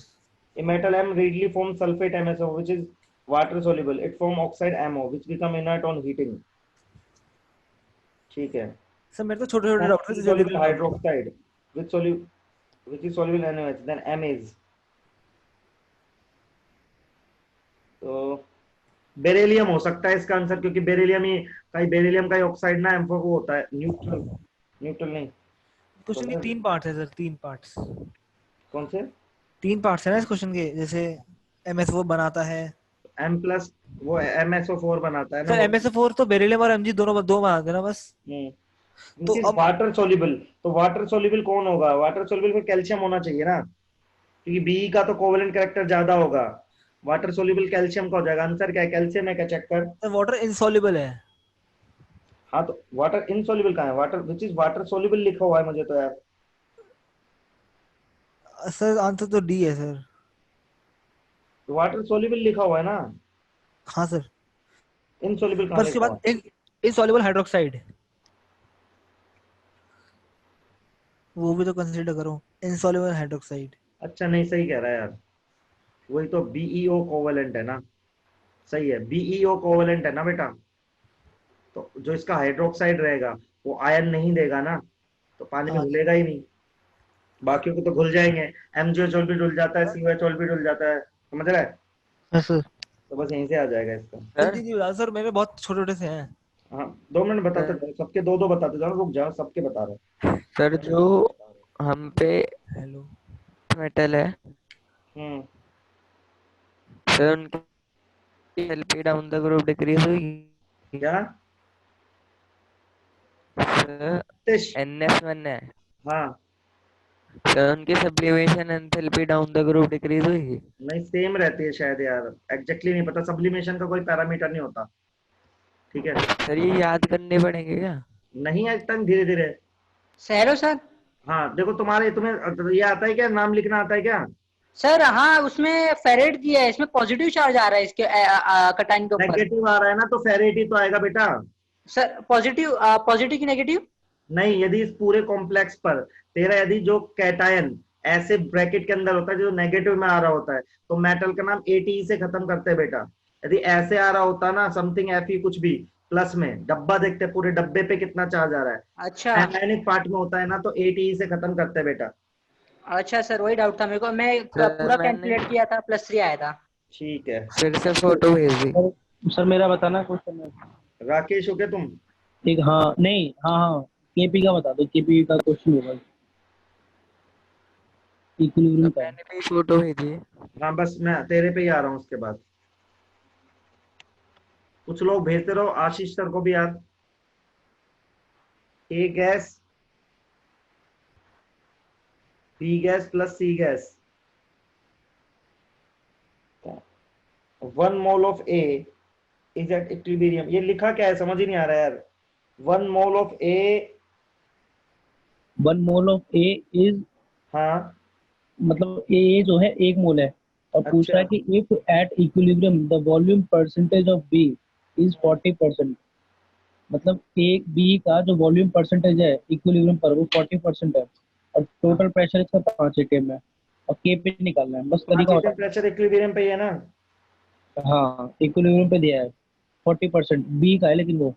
A metal M readily forms sulfate MSO which is water soluble. It form oxide MO which become inert on heating. ठीक है सर मेरे तो छोटे छोटे डॉक्टर से जो लिख soluble hydroxide which is soluble NaOH, then M is, तो बेरिलियम हो सकता है इसका आंसर, क्योंकि बेरिलियम का ही ऑक्साइड ना M4 को होता है न्यूट्रल नहीं। क्वेश्चन के 3 पार्ट्स है सर, 3 पार्ट्स। कौन से 3 पार्ट्स है ना इस क्वेश्चन के? जैसे MSO बनाता है M प्लस वो MSO4 बनाता है ना। सर MSO4 तो बेरिलियम और Mg दोनों दो बनाते हैं ना बस। तो अब वाटर सोल्यूबल, तो वाटर सोल्यूबल कौन होगा? वाटर सोल्यूबल में कैल्शियम होना चाहिए ना, क्योंकि बी का तो कोवेलेंट कैरेक्टर ज्यादा होगा। वाटर सोल्यूबल कैल्शियम का हो जाएगा। आंसर क्या है? कैल्शियम है क्या? चेक कर। सर वाटर इनसॉल्युबल है। हाँ तो वाटर इनसॉल्युबल कहाँ है? Water which is water soluble लिखा हुआ है मुझे तो यार। सर आंसर तो डी है सर। वाटर सोल्यूबल लिखा हुआ है ना। हाँ सर। इनसॉल्युबल कहाँ पर उसके लिखा बाद हुआ है? इनसॉल्युबल हाइड्रोक्साइड, वो भी तो कंसीडर करो। Insoluble hydroxide. अच्छा नहीं, सही कह रहा है यार, वही तो BeO कोवेलेंट है ना। सही है, BeO कोवेलेंट है ना बेटा। तो जो इसका हाइड्रोक्साइड रहेगा वो आयन नहीं देगा ना, तो पानी में घुलेगा ही नहीं। बाकियों को तो घुल जाएंगे, MgOH भी डुल जाता है, COH भी डुल जाता है, समझ रहा है? सर तो बस यहीं से आ जाएगा इसका। जल्दी जी बता सर, मेरे बहुत छोटे छोटे से हैं। हाँ 2 मिनट बताते जाओ, सबके 2-2 बताते जाओ, रुक जाओ, सबके बता रहा हूँ। सर जो हम पे हेलो मेटल है सर, उनकी LP down the group decrease हुई क्या? सर NS1 है। हाँ सर उनकी sublimation enthalpy down the group decrease हुई। नहीं, सेम रहती है शायद यार, एग्जैक्टली नहीं पता, सब्लिमेशन का कोई पैरामीटर नहीं होता। ठीक है सर ये याद करने पड़ेंगे क्या? नहीं आज तक, धीरे धीरे। सहरो सर। हाँ देखो तुम्हें ये आता है क्या? नाम लिखना आता है क्या? सर हाँ, उसमें फेरेट दिया है, इसमें पॉजिटिव चार्ज आ रहा है इसके कटाइन के ऊपर। नेगेटिव आ रहा है ना, तो फेरेट ही तो आएगा बेटा। सर पॉजिटिव की नेगेटिव नहीं, यदि इस पूरे कॉम्प्लेक्स पर तेरा यदि जो कैटायन ऐसे ब्रैकेट के अंदर होता है जो नेगेटिव में आ रहा होता है, तो मेटल का नाम ATE से खत्म करते हैं बेटा। यदि ऐसे आ रहा होता ना समथिंग Fe कुछ भी प्लस में, डब्बा देखते हैं पूरे डब्बे पे कितना चार्ज आ रहा है, अच्छा एनायनिक पार्ट में होता है ना, तो ATE से खत्म करते हैं बेटा। अच्छा सर, वही डाउट था मेरे को, मैं पूरा कैलकुलेट किया था, +3 आया था। ठीक है, फिर से फोटो भेज दी। सर मेरा बताना क्वेश्चन। राकेश हो क्या तुम? ठीक, हाँ नहीं, हाँ केपी का बता दो, केपी का क्वेश्चन होगा इक्विलिब्रियम का। मैंने भी फोटो भेजी है। हाँ बस मैं तेरे पे ही आ रहा हूँ उसके बाद। कुछ लोग भेजते रहो, आशीष सर को भी यार। A gas, B gas plus C gas, 1 mole of A is at equilibrium. ये लिखा क्या है समझ ही नहीं आ रहा यार। 1 mole of A, 1 mole of A is, हाँ मतलब ए जो है 1 मोल है, और पूछ रहा है कि if at equilibrium the volume percentage of B is 40%, मतलब एक बी का जो वॉल्यूम परसेंटेज है इक्विलिब्रियम पर वो 40% है, और टोटल प्रेशर इसका 5 atm है, और के पे निकालना है, बस तरीका होता प्रेशर इक्विलिब्रियम पे ही है ना। है। हाँ इक्विलिब्रियम पे दिया है 40% बी का है, लेकिन वो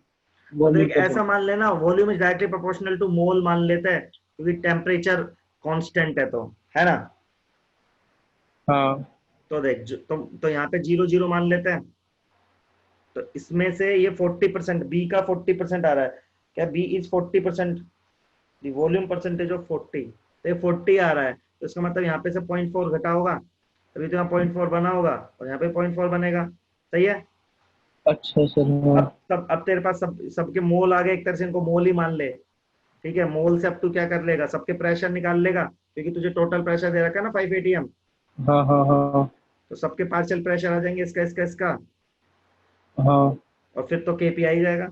वॉल्यूम देख ऐसा मान लेना, volume is directly proportional to mole मान लेते हैं, क्योंकि टेम्परेचर कांस्टेंट है, तो है ना। हाँ तो देख तो यहाँ पे 0 0 मान लेते हैं, तो इसमें से ये 40%, बी का 40% आ रहा है क्या, B is 40%, the volume percentage of 40, तो ये 40 आ रहा है, तो इसका मतलब यहाँ पे से 0.4 घटा होगा, तभी तो यहाँ 0.4 बना होगा, और यहाँ पे 0.4 बनेगा। सही है। अच्छा सर। अब तेरे पास सबके मोल आ गए, एक तरह से इनको मोल ही मान ले, ठीक है। मोल से अब तू क्या कर लेगा, सबके प्रेशर निकाल लेगा, क्योंकि तुझे टोटल प्रेशर दे रखा है ना 5 atm। हाँ हाँ हाँ तो सबके पार्शियल प्रेशर आ जाएंगे, इसका इसका इसका, हाँ। और फिर तो केपी आ ही जाएगा।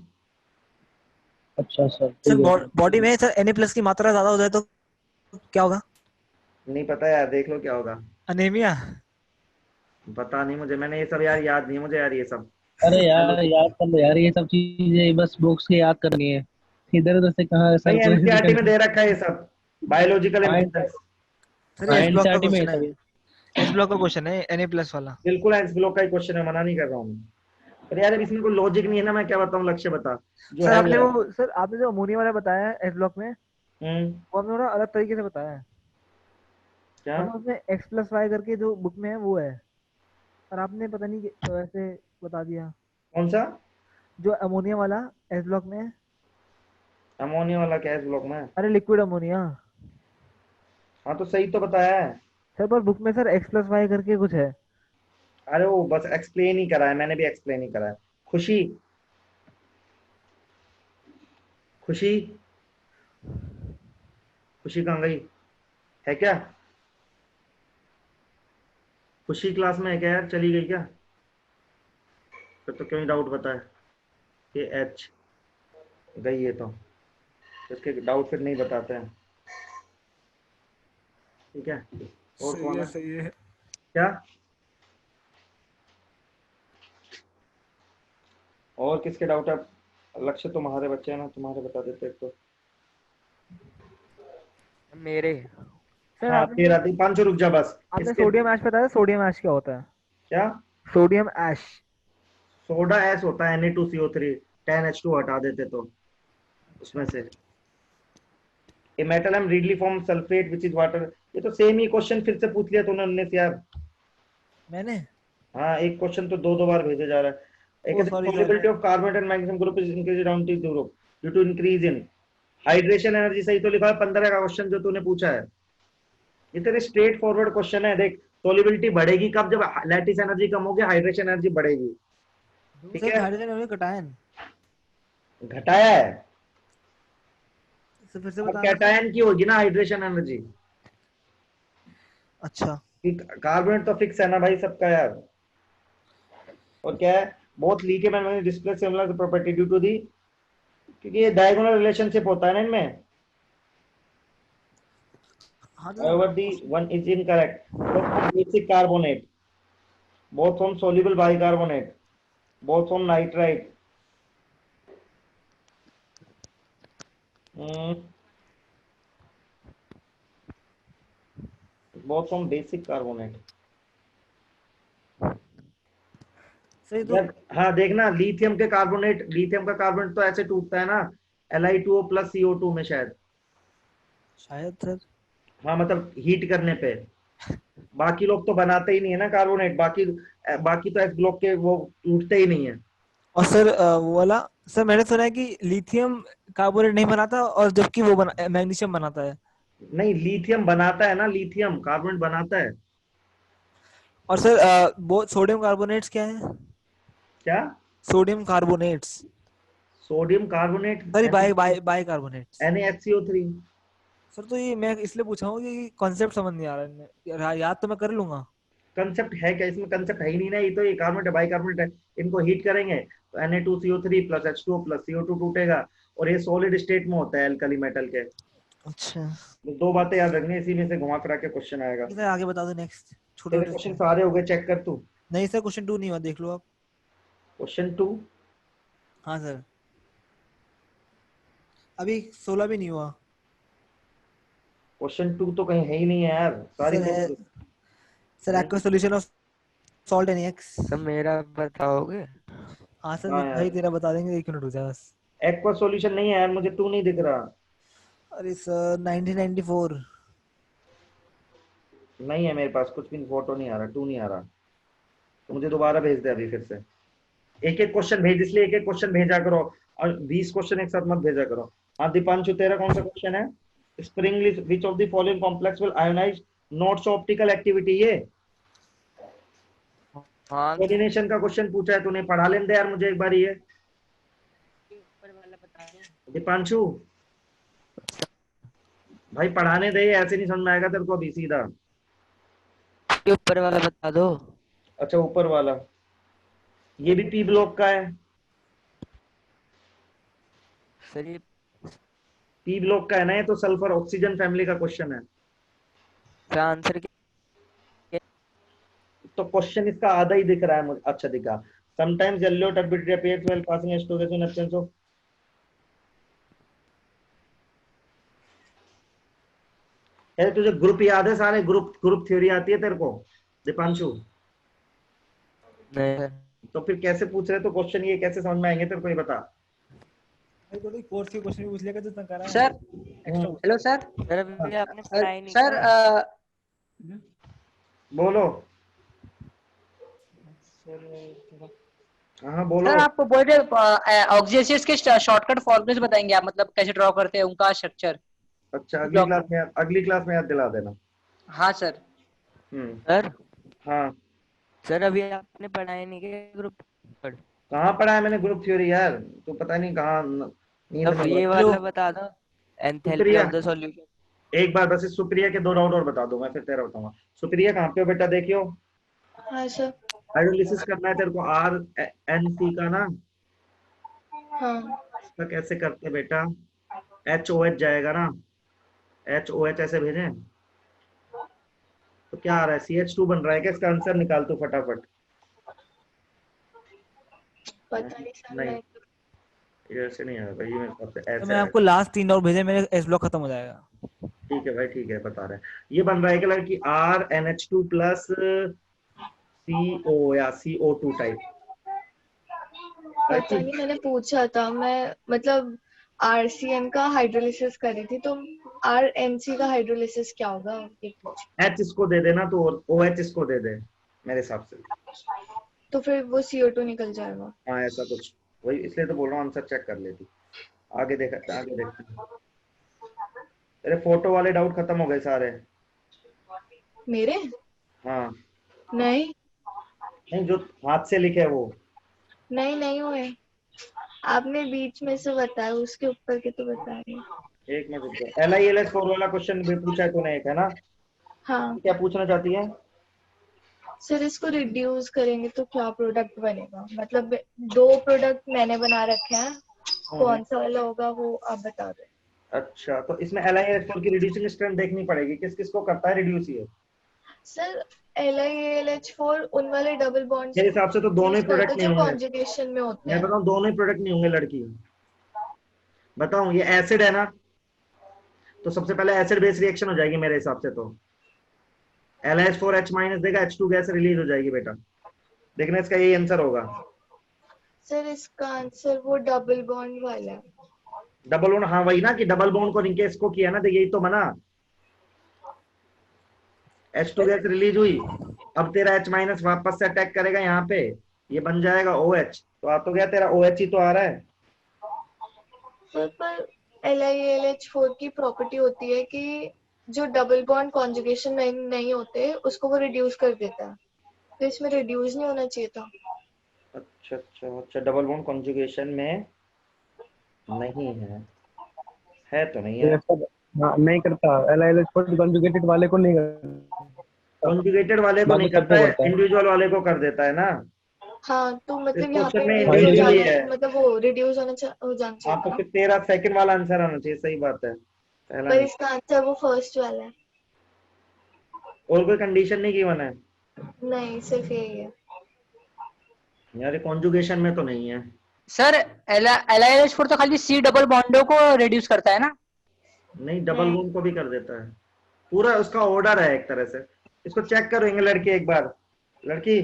अच्छा सर। सर बॉडी में सर Na+ की मात्रा ज्यादा हो जाए तो क्या होगा? नहीं पता यार, देख लो क्या होगा। अनीमिया? पता नहीं मुझे, मैंने ये सब यार याद नहीं मुझे यार ये सब। अरे यार याद कर लो यार, ये सब चीजें बस बुक्स के याद करनी है, इधर उधर से कहाँ सर नहीं, एनसीईआरटी में दे रखा है ये सब, biological importance. Sir S block का क्वेश्चन है, एस ब्लॉक का क्वेश्चन है Na+ वाला। बिल्कुल एस ब्लॉक का ही क्वेश्चन है, मना नहीं कर रहा हूँ मैं, पर यार इसमें कोई लॉजिक नहीं है ना, मैं क्या बताऊँ, लक्ष्य बता जो सर है। सर आपने जो अमोनिया वाला बताया है एस ब्लॉक में, वो आपने थोड़ा अलग तरीके से बताया है। क्या? उसमें x+y करके जो बुक में है वो है, और आपने पता नहीं वैसे बता दिया। कौन सा? जो अमोनिया वाला एस ब्लॉक में है। अमोनिया वाला क्या एस ब्लॉक में? अरे लिक्विड अमोनिया। हाँ तो सही तो बताया है सर, पर बुक में सर x+y करके कुछ है। अरे वो बस एक्सप्लेन ही करा है, मैंने भी एक्सप्लेन ही करा है। खुशी खुशी खुशी कहाँ गई है क्या? खुशी क्लास में है क्या यार, चली गई क्या? फिर तो क्यों ही डाउट बताए, ये एच गई है तो इसके डाउट फिर नहीं बताते हैं, ठीक है। और कौन है? सही है। क्या और किसके डाउट है? लक्ष्य तुम्हारे बच्चे हैं ना, तुम्हारे बता देते एक तो। मेरे सर हाँ, तेरा दीपांशु रुक जा बस। आपने सोडियम ऐश बताया, सोडियम ऐश क्या होता है? क्या? सोडियम ऐश, सोडा ऐश होता है Na2CO3, 10H2 हटा देते तो उसमें से। A metal M readily form sulphate which is water. ये तो सेम ही क्वेश्चन फिर से पूछ लिया तूने 19 यार। मैंने? हाँ, एक क्वेश्चन तो दो बार भेजा जा रहा है। एक solubility of carbonate and magnesium group is increased around the group due to increase in hydration energy। सही तो लिखा है 15 का क्वेश्चन जो तूने पूछा है। ये तेरे स्ट्रेट फॉरवर्ड क्वेश्चन है। देख सोलिबिलिटी बढ़ेगी कब, जब लैटिस एनर्जी कम होगी, हाइड्रेशन एनर्जी बढ़ेगी, ठीक है। हाइड्रोजन एनर्जी घटायन घटाया है, फिर से अब कैटायन की होगी ना हाइड्रेशन एनर्जी। अच्छा, कार्बोनेट तो फिक्स है ना भाई सबका यार। और क्या है, both lithium and magnesium display similar property due to the, क्योंकि ये डायगोनल रिलेशनशिप होता है ना इनमें। However, the one is incorrect. Both from basic carbonate, both from soluble bicarbonate, both from nitrite. Both from basic carbonate. सही तो। हाँ देखना, लिथियम का कार्बोनेट तो ऐसे टूटता है ना Li2O + CO2 में शायद सर। हाँ मतलब हीट करने पे। बाकी लोग तो बनाते ही नहीं है ना कार्बोनेट, बाकी तो एस ब्लॉक के वो टूटते ही नहीं है। और सर वो वाला सर मैंने सुना है कि लिथियम कार्बोनेट नहीं बनाता, और जबकि वो मैग्नीशियम बनाता है। नहीं, लिथियम बनाता है ना, लिथियम कार्बोनेट बनाता है। और सर वो सोडियम कार्बोनेट्स क्या है? क्या? Sodium carbonates, sodium carbonate, sorry by carbonates. NaHCO3। Sir तो ये मैं इसलिए पूछा हूँ कि कॉन्सेप्ट समझ नहीं आ रहा है, याद तो मैं कर लूंगा। कंसेप्ट है क्या इसमें? कंसेप्ट है ही नहीं ना, ये तो ये कार्बोनेट है, बाइकार्बोनेट है। इनको हीट करेंगे तो Na2CO3 plus H2O plus CO2 टूटेगा, और ये सॉलिड स्टेट में होता है एल्कली मेटल के। अच्छा, दो बातें याद रखनी, इसी में से घुमा फिरा के क्वेश्चन आएगा। सर आगे बता दो नेक्स्ट। छोटे तेरे क्वेश्चन सारे हो गए, चेक कर तू। नहीं सर, क्वेश्चन 2 नहीं हुआ, देख लो आप। क्वेश्चन 2? हाँ सर, अभी 16 भी नहीं हुआ। क्वेश्चन 2 तो कहीं है ही नहीं है यार, सारी सर है sir, aqueous solution of salt NaX। Sir मेरा बताओगे? हाँ सर, हाँ भाई तेरा बता देंगे, 1 मिनट रुक जा बस। एक्वा सॉल्यूशन नहीं है यार, मुझे 2 नहीं दिख रहा। अरे सर 1994 नहीं है मेरे पास, कुछ भी फोटो नहीं आ रहा, 2 नहीं आ रहा, तो मुझे दोबारा भेज दे अभी फिर से। एक एक क्वेश्चन भेज, इसलिए एक एक क्वेश्चन भेजा करो, और 20 क्वेश्चन एक साथ मत भेजा करो। हाँ दीपांशु, तेरा कौन सा क्वेश्चन है? Spring which of the following complex will ionise notes optical activity. ये हाँ कोऑर्डिनेशन का क्वेश्चन पूछा है तूने, पढ़ा लेने दे यार मुझे एक बार ये दीपांशु, भाई पढ़ाने दे, ऐसे नहीं समझ में आएगा तेरे को अभी सीधा। ऊपर वाला बता दो। अच्छा ऊपर वाला, ये भी पी ब्लॉक का है। सर ये पी ब्लॉक का है ना, ये तो सल्फर ऑक्सीजन फैमिली का क्वेश्चन है। आंसर तो क्वेश्चन इसका आधा ही दिख रहा है मुझे। अच्छा दिखा, sometimes yellow turbidity appears while passing H2 in absence of. अरे तुझे ग्रुप याद है सारे? ग्रुप थ्योरी आती है तेरे को दीपांशु? नहीं तो फिर कैसे पूछ रहे? तो क्वेश्चन ये कैसे समझ में आएंगे तेरे को, ये बता। कोर्स के क्वेश्चन भी पूछ लिया जितना करा है। Sir hello sir. सर अभी आपने पढ़ाई नहीं सर बोलो। हाँ बोलो। सर आपको बोल रहे ऑक्सीजेसियस के शॉर्टकट फॉर्मूले बताएंगे आप, मतलब कैसे ड्रॉ करते हैं उनका स्ट्रक्चर। अच्छा अगली क्लास में याद दिला देना। हाँ सर। सर हाँ सर अभी आपने पढ़ाई नहीं किया ग्रुप? कहाँ पढ़ा है मैंने ग्रुप थ्योरी यार, तो पता नहीं कहाँ नींद अब में ये वाला बता दो, एंथैल्पी ऑफ द सॉल्यूशन। एक बार बस इस सुप्रिया के 2 डाउट और बता दो, मैं फिर तेरा बताऊंगा। सुप्रिया कहाँ पे हो बेटा? देखियो हाँ सर। हाइड्रोलिसिस करना है तेरे को RNC का ना। हाँ। इसका कैसे करते बेटा? HOH जाएगा ना, HOH ऐसे भेजें तो क्या आ रहा है? CH2 बन रहा है क्या? इसका आंसर निकाल तू फटाफट। पता नहीं सर। नहीं ऐसे नहीं आएगा ये, मेरे पास ऐसे तो मैं आपको लास्ट 3 डाउट भेजे, मेरे एस ब्लॉक खत्म हो जाएगा। ठीक है भाई, ठीक है बता रहे हैं। ये बन रहा है कि लड़की RNH2 प्लस CO या CO2 टाइप। पता नहीं, मैंने पूछा था, मैं मतलब RCN का हाइड्रोलिसिस करी थी, तो RNC का हाइड्रोलिसिस क्या होगा? H इसको दे देना तो, OH इसको दे दे मेरे हिसाब से, तो फिर वो CO2 निकल जाएगा। हाँ ऐसा कुछ, वही इसलिए तो बोल रहा हूँ, आंसर चेक कर लेती। आगे देखते हैं। तेरे फोटो वाले डाउट खत्म हो गए सारे? मेरे? हाँ नहीं जो हाथ से लिखे वो नहीं हुए, आपने बीच में से बताया, उसके ऊपर के तो बता रहे। एक मिनट रुको। LiLH4 वाला क्वेश्चन भी पूछा है तूने एक, है ना? हाँ। क्या पूछना चाहती है? सर इसको रिड्यूस करेंगे तो क्या प्रोडक्ट बनेगा? मतलब 2 प्रोडक्ट मैंने बना रखे हैं, कौन सा वाला होगा वो आप बता दो। अच्छा तो इसमें LiLH4 की रिड्यूसिंग स्ट्रेंथ देखनी पड़ेगी, किस किस को करता है रिड्यूस ये? सर LiLH4 उन वाले डबल बॉन्ड्स मेरे हिसाब से तो दोनों ही प्रोडक्ट नहीं होंगे। कॉन्जुगेशन में होते मैं हैं। बताऊं दोनों ही प्रोडक्ट नहीं होंगे लड़की। बताऊं ये एसिड है ना, तो सबसे पहले एसिड बेस रिएक्शन हो जाएगी मेरे हिसाब से। तो LiH4H- देगा, H2 गैस रिलीज हो जाएगी बेटा। देखना इसका यही आंसर होगा। सर इसका आंसर वो डबल बॉन्ड वाला है। डबल बॉन्ड, हाँ वही ना कि डबल बॉन्ड को रिंकेज को किया ना, तो यही तो बना। H2 गैस रिलीज हुई, अब तेरा H- वापस से अटैक करेगा यहाँ पे, ये बन जाएगा OH। तो आ तो गया तेरा OH ही तो आ रहा है। सर पर LiLH4 की प्रॉपर्टी होती है कि जो डबल बॉन्ड कॉन्जुगेशन में नहीं होते उसको वो रिड्यूस कर देता है, तो इसमें रिड्यूस नहीं होना चाहिए था। अच्छा, डबल बॉन्ड कॉन्जुगेशन में नहीं है तो नहीं है। हाँ नहीं करता, LILH कॉन्जुगेटेड वाले को नहीं करता, कॉन्जुगेटेड वाले को बाद नहीं में करता सबको है, करता है। इंडिविजुअल वाले को कर देता है ना। हाँ तो इस मतलब यहाँ क्वेश्चन पे में रिड्यूस हो इंडिविजुअल ही जाना, है। मतलब वो रिड्यूस हो जाना हाँ चाहिए तो था फिर ना, तेरा सेकंड वाला आंसर आना चाहिए, सही बात है, पहला पर नहीं। इसका आंसर वो फर्स्ट वाला है। और कोई कंडीशन नहीं गिवन है नहीं, सिर्फ यही है। यार, कॉन्जुगेशन में तो नहीं है। सर LILH4 तो खाली C डबल बॉन्डो को रिड्यूस करता है ना? नहीं, डबल बॉन्ड को भी कर देता है, पूरा उसका ऑर्डर है एक तरह से। इसको चेक करेंगे लड़की एक बार, लड़की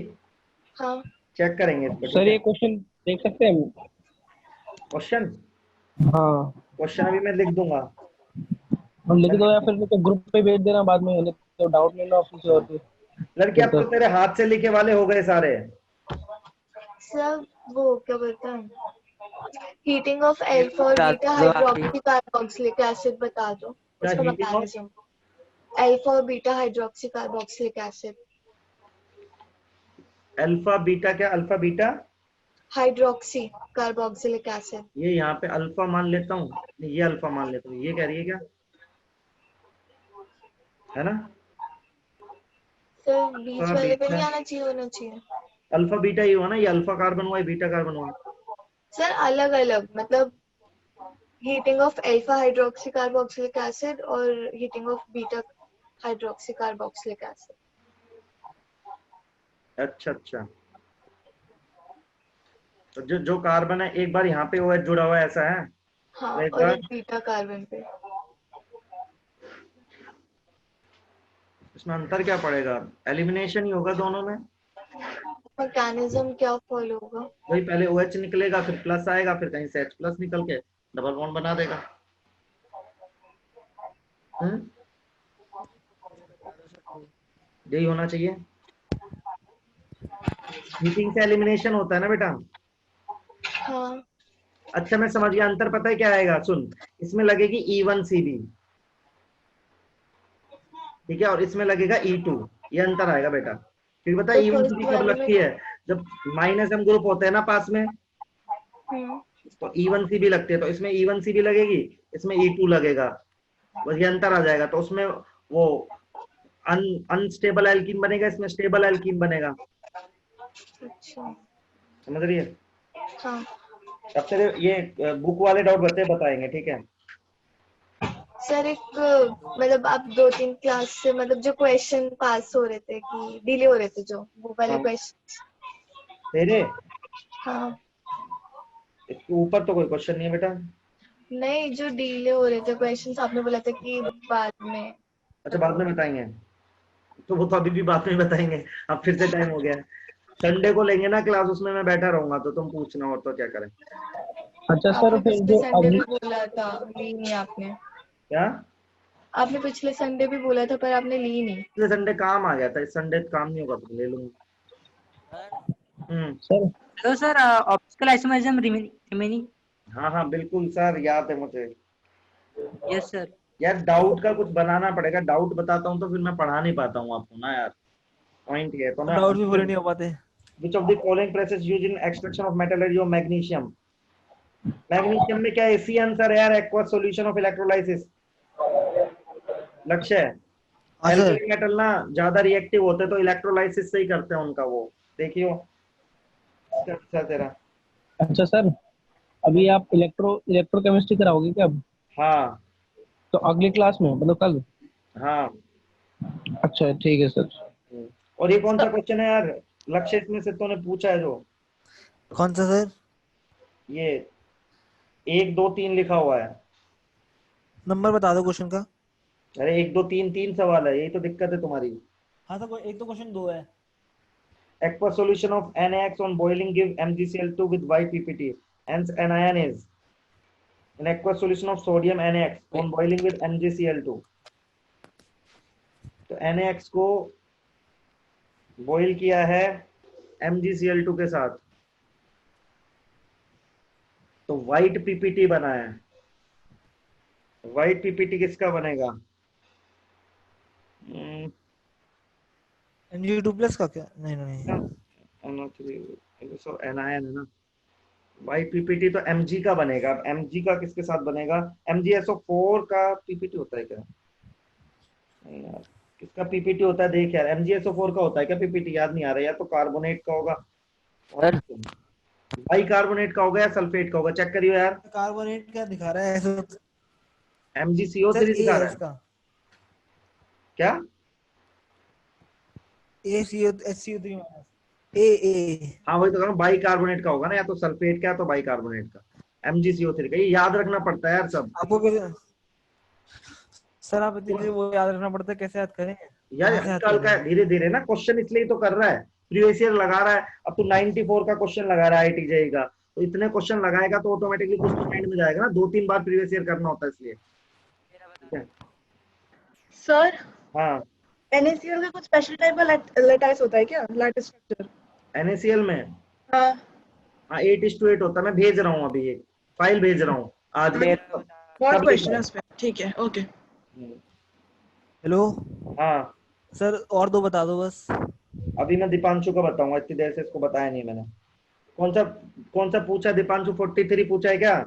हाँ चेक करेंगे इसको, सर ठीक ये है। क्वेश्चन देख सकते हैं हम? क्वेश्चन हाँ क्वेश्चन अभी मैं लिख दूंगा। हम लिख दो, या फिर तो ग्रुप पे भेज देना बाद में, नहीं तो डाउट नहीं ना किसी और पे। लड़की अब तो तेरे हाथ से लिखे वाले हो गए सारे। सर वो क्या बोलते हैं, हीटिंग ऑफ अल्फा और बीटा हाइड्रोक्सी कार्बोक्सिलिक एसिड बता दो, क्या उसका हीटिंग ऑफ मैकेनिज्म। अल्फा और beta hydroxy carboxylic acid, alpha beta, क्या alpha beta hydroxy carboxylic acid. ये यहाँ पे अल्फा मान लेता हूँ, ये अल्फा मान लेता हूँ, ये कह रही है क्या, है ना? सर बीच अल्फा वाले पे बीटा, नहीं आना चाहिए, होना चाहिए। अल्फा बीटा ही हुआ ना, ये अल्फा कार्बन हुआ, ये बीटा कार्बन हुआ। सर अलग अलग, मतलब heating of alpha hydroxy carboxylic acid और heating of beta hydroxy carboxylic acid. अच्छा, तो जो कार्बन है एक बार यहाँ पे OH जुड़ा हुआ है, ऐसा है? हाँ, और एक और बार एक बीटा कार्बन पे। इसमें अंतर क्या पड़ेगा? एलिमिनेशन ही होगा दोनों में। मैकेनिज्म क्या फॉलो होगा? वही, पहले OH निकलेगा, फिर प्लस आएगा, फिर कहीं से H प्लस निकल के डबल बॉन्ड बना देगा। यही होना चाहिए। हीटिंग से एलिमिनेशन होता है ना बेटा। हाँ अच्छा, मैं समझ गया, अंतर पता है क्या आएगा, सुन, इसमें लगेगी E1CB, ठीक है, और इसमें लगेगा E2, ये अंतर आएगा बेटा। क्योंकि पता है तो फर्स्ट E1CB कब वाले में लगती है, जब -M ग्रुप होते हैं ना पास में, तो E1CB लगती है, तो इसमें E1CB लगेगी, इसमें E2 लगेगा, बस ये अंतर आ जाएगा। तो उसमें वो अनस्टेबल एल्कीन बनेगा, इसमें स्टेबल एल्कीन बनेगा। अच्छा, समझ रही है? हाँ तब से ये बुक वाले डाउट बताएंगे, ठीक है। सर एक मतलब आप 2-3 क्लास से मतलब जो क्वेश्चन पास हो रहे थे कि डिले हो रहे थे, जो वो वाले हाँ। क्वेश्चन। तेरे हाँ इसके ऊपर तो कोई क्वेश्चन नहीं है बेटा। नहीं, जो डिले हो रहे थे क्वेश्चंस, आपने बोला था कि बाद में। अच्छा, बाद में बताएंगे, तो वो तो अभी भी बाद में बताएंगे, अब फिर से टाइम हो गया है। संडे को लेंगे ना क्लास, उसमें मैं बैठा रहूंगा, तो तुम पूछना, और तो क्या करें। अच्छा सर, आपने फिर पिछले जो संडे अगली भी बोला था, ली नहीं आपने। क्या? आपने पिछले संडे भी बोला था पर आपने ली नहीं। पिछले संडे काम आ गया था, इस संडे काम नहीं होगा तो ले लूंगा। सर तो सर ऑप्टिकल आइसोमेरिज्म रिमेनिंग। हाँ बिल्कुल सर, याद है मुझे। Yes sir. यार डाउट का कुछ बनाना पड़ेगा, डाउट बताता हूँ तो फिर मैं पढ़ा नहीं पाता हूँ आपको ना यार, पॉइंट ये तो मैं। डाउट भी पूरे नहीं हो पाते। Which of the following process used in extraction of metallurgy of magnesium? Magnesium में क्या है? सी आंसर है यार, एक्वस सॉल्यूशन ऑफ इलेक्ट्रोलाइसिस। लक्ष्य है। एल्कली मेटल ना ज्यादा रिएक्टिव होते तो इलेक्ट्रोलाइसिस से ही करते हैं उनका, वो देखियो। अच्छा तेरा। अच्छा सर, अभी आप इलेक्ट्रोकेमिस्ट्री कराओगे क्या अब? हाँ। तो अगली क्लास में, मतलब कल? हाँ। अच्छा ठीक है सर। और ये कौन सा क्वेश्चन है यार लक्ष्य, इसमें से तूने पूछा है जो? कौन सा सर? ये 1 2 3 लिखा हुआ है। नंबर बता दो क्वेश्चन का। अरे 1 2 3 3 सवाल है, यही तो दिक्कत है तुम्हारी। हाँ तो एक तो क्वेश्चन 2 है। Aqueous solution of NaX on boiling give MgCl2 with white PPT. Hence anion is an aqueous solution of sodium NaX on boiling with MgCl2. तो NaX को बॉइल किया है MgCl2 के साथ, तो व्हाइट पीपीटी बना है। व्हाइट पीपीटी किसका बनेगा? Mg2+ का क्या? नहीं। सो एनआईएन है ना। भाई पीपीटी तो एमजी का बनेगा। अब एमजी का किसके साथ बनेगा? एमजीएसओ4 का पीपीटी होता है क्या? नहीं यार, किसका पीपीटी होता है देख यार। एमजीएसओ4 का होता है क्या पीपीटी? याद नहीं आ रहा। या तो कार्बोनेट का होगा, बाई कार्बोनेट का होगा, या सल्फेट का होगा। चेक करियो यार। कार्बोनेट क्या दिखा रहा है ऐसे? एमजीसीओ3 दिखा रहा है इसका क्या? ACO3 AA। हाँ वही तो कह रहा हूँ, बाई कार्बोनेट का होगा ना, या तो सल्फेट का या तो बाई कार्बोनेट का। एमजीसीओ3 का। ये याद रखना पड़ता है यार सब। आपको कैसे सर आप इतनी वो याद रखना पड़ता है, कैसे याद करें? यार कहाँ से याद हल्का हल्का करें? धीरे धीरे ना। क्वेश्चन इसलिए तो कर रहा है, प्रीवियस ईयर लगा रहा है। अब तू 94 का क्वेश्चन लगा रहा है आईटीजेई का, तो इतने क्वेश्चन लगाएगा तो ऑटोमेटिकली कुछ तो माइंड में जाएगा ना। 2-3 बार प्रीवियस ईयर करना होता है इसलिए। ठीक है सर हाँ। NaCl का कुछ स्पेशल टाइप का लैटिस होता है क्या? लैटिस स्ट्रक्चर NaCl में हाँ। हाँ 8:8 होता है। मैं भेज रहा हूँ अभी, एक फाइल भेज रहा हूँ आज। बहुत क्वेश्चन है उसमें। ठीक है ओके। हेलो हाँ सर, और दो बता दो बस। अभी मैं दीपांशु का बताऊंगा, इतनी देर से इसको बताया नहीं मैंने। कौन सा पूछा दीपांशु? 43 पूछा है क्या?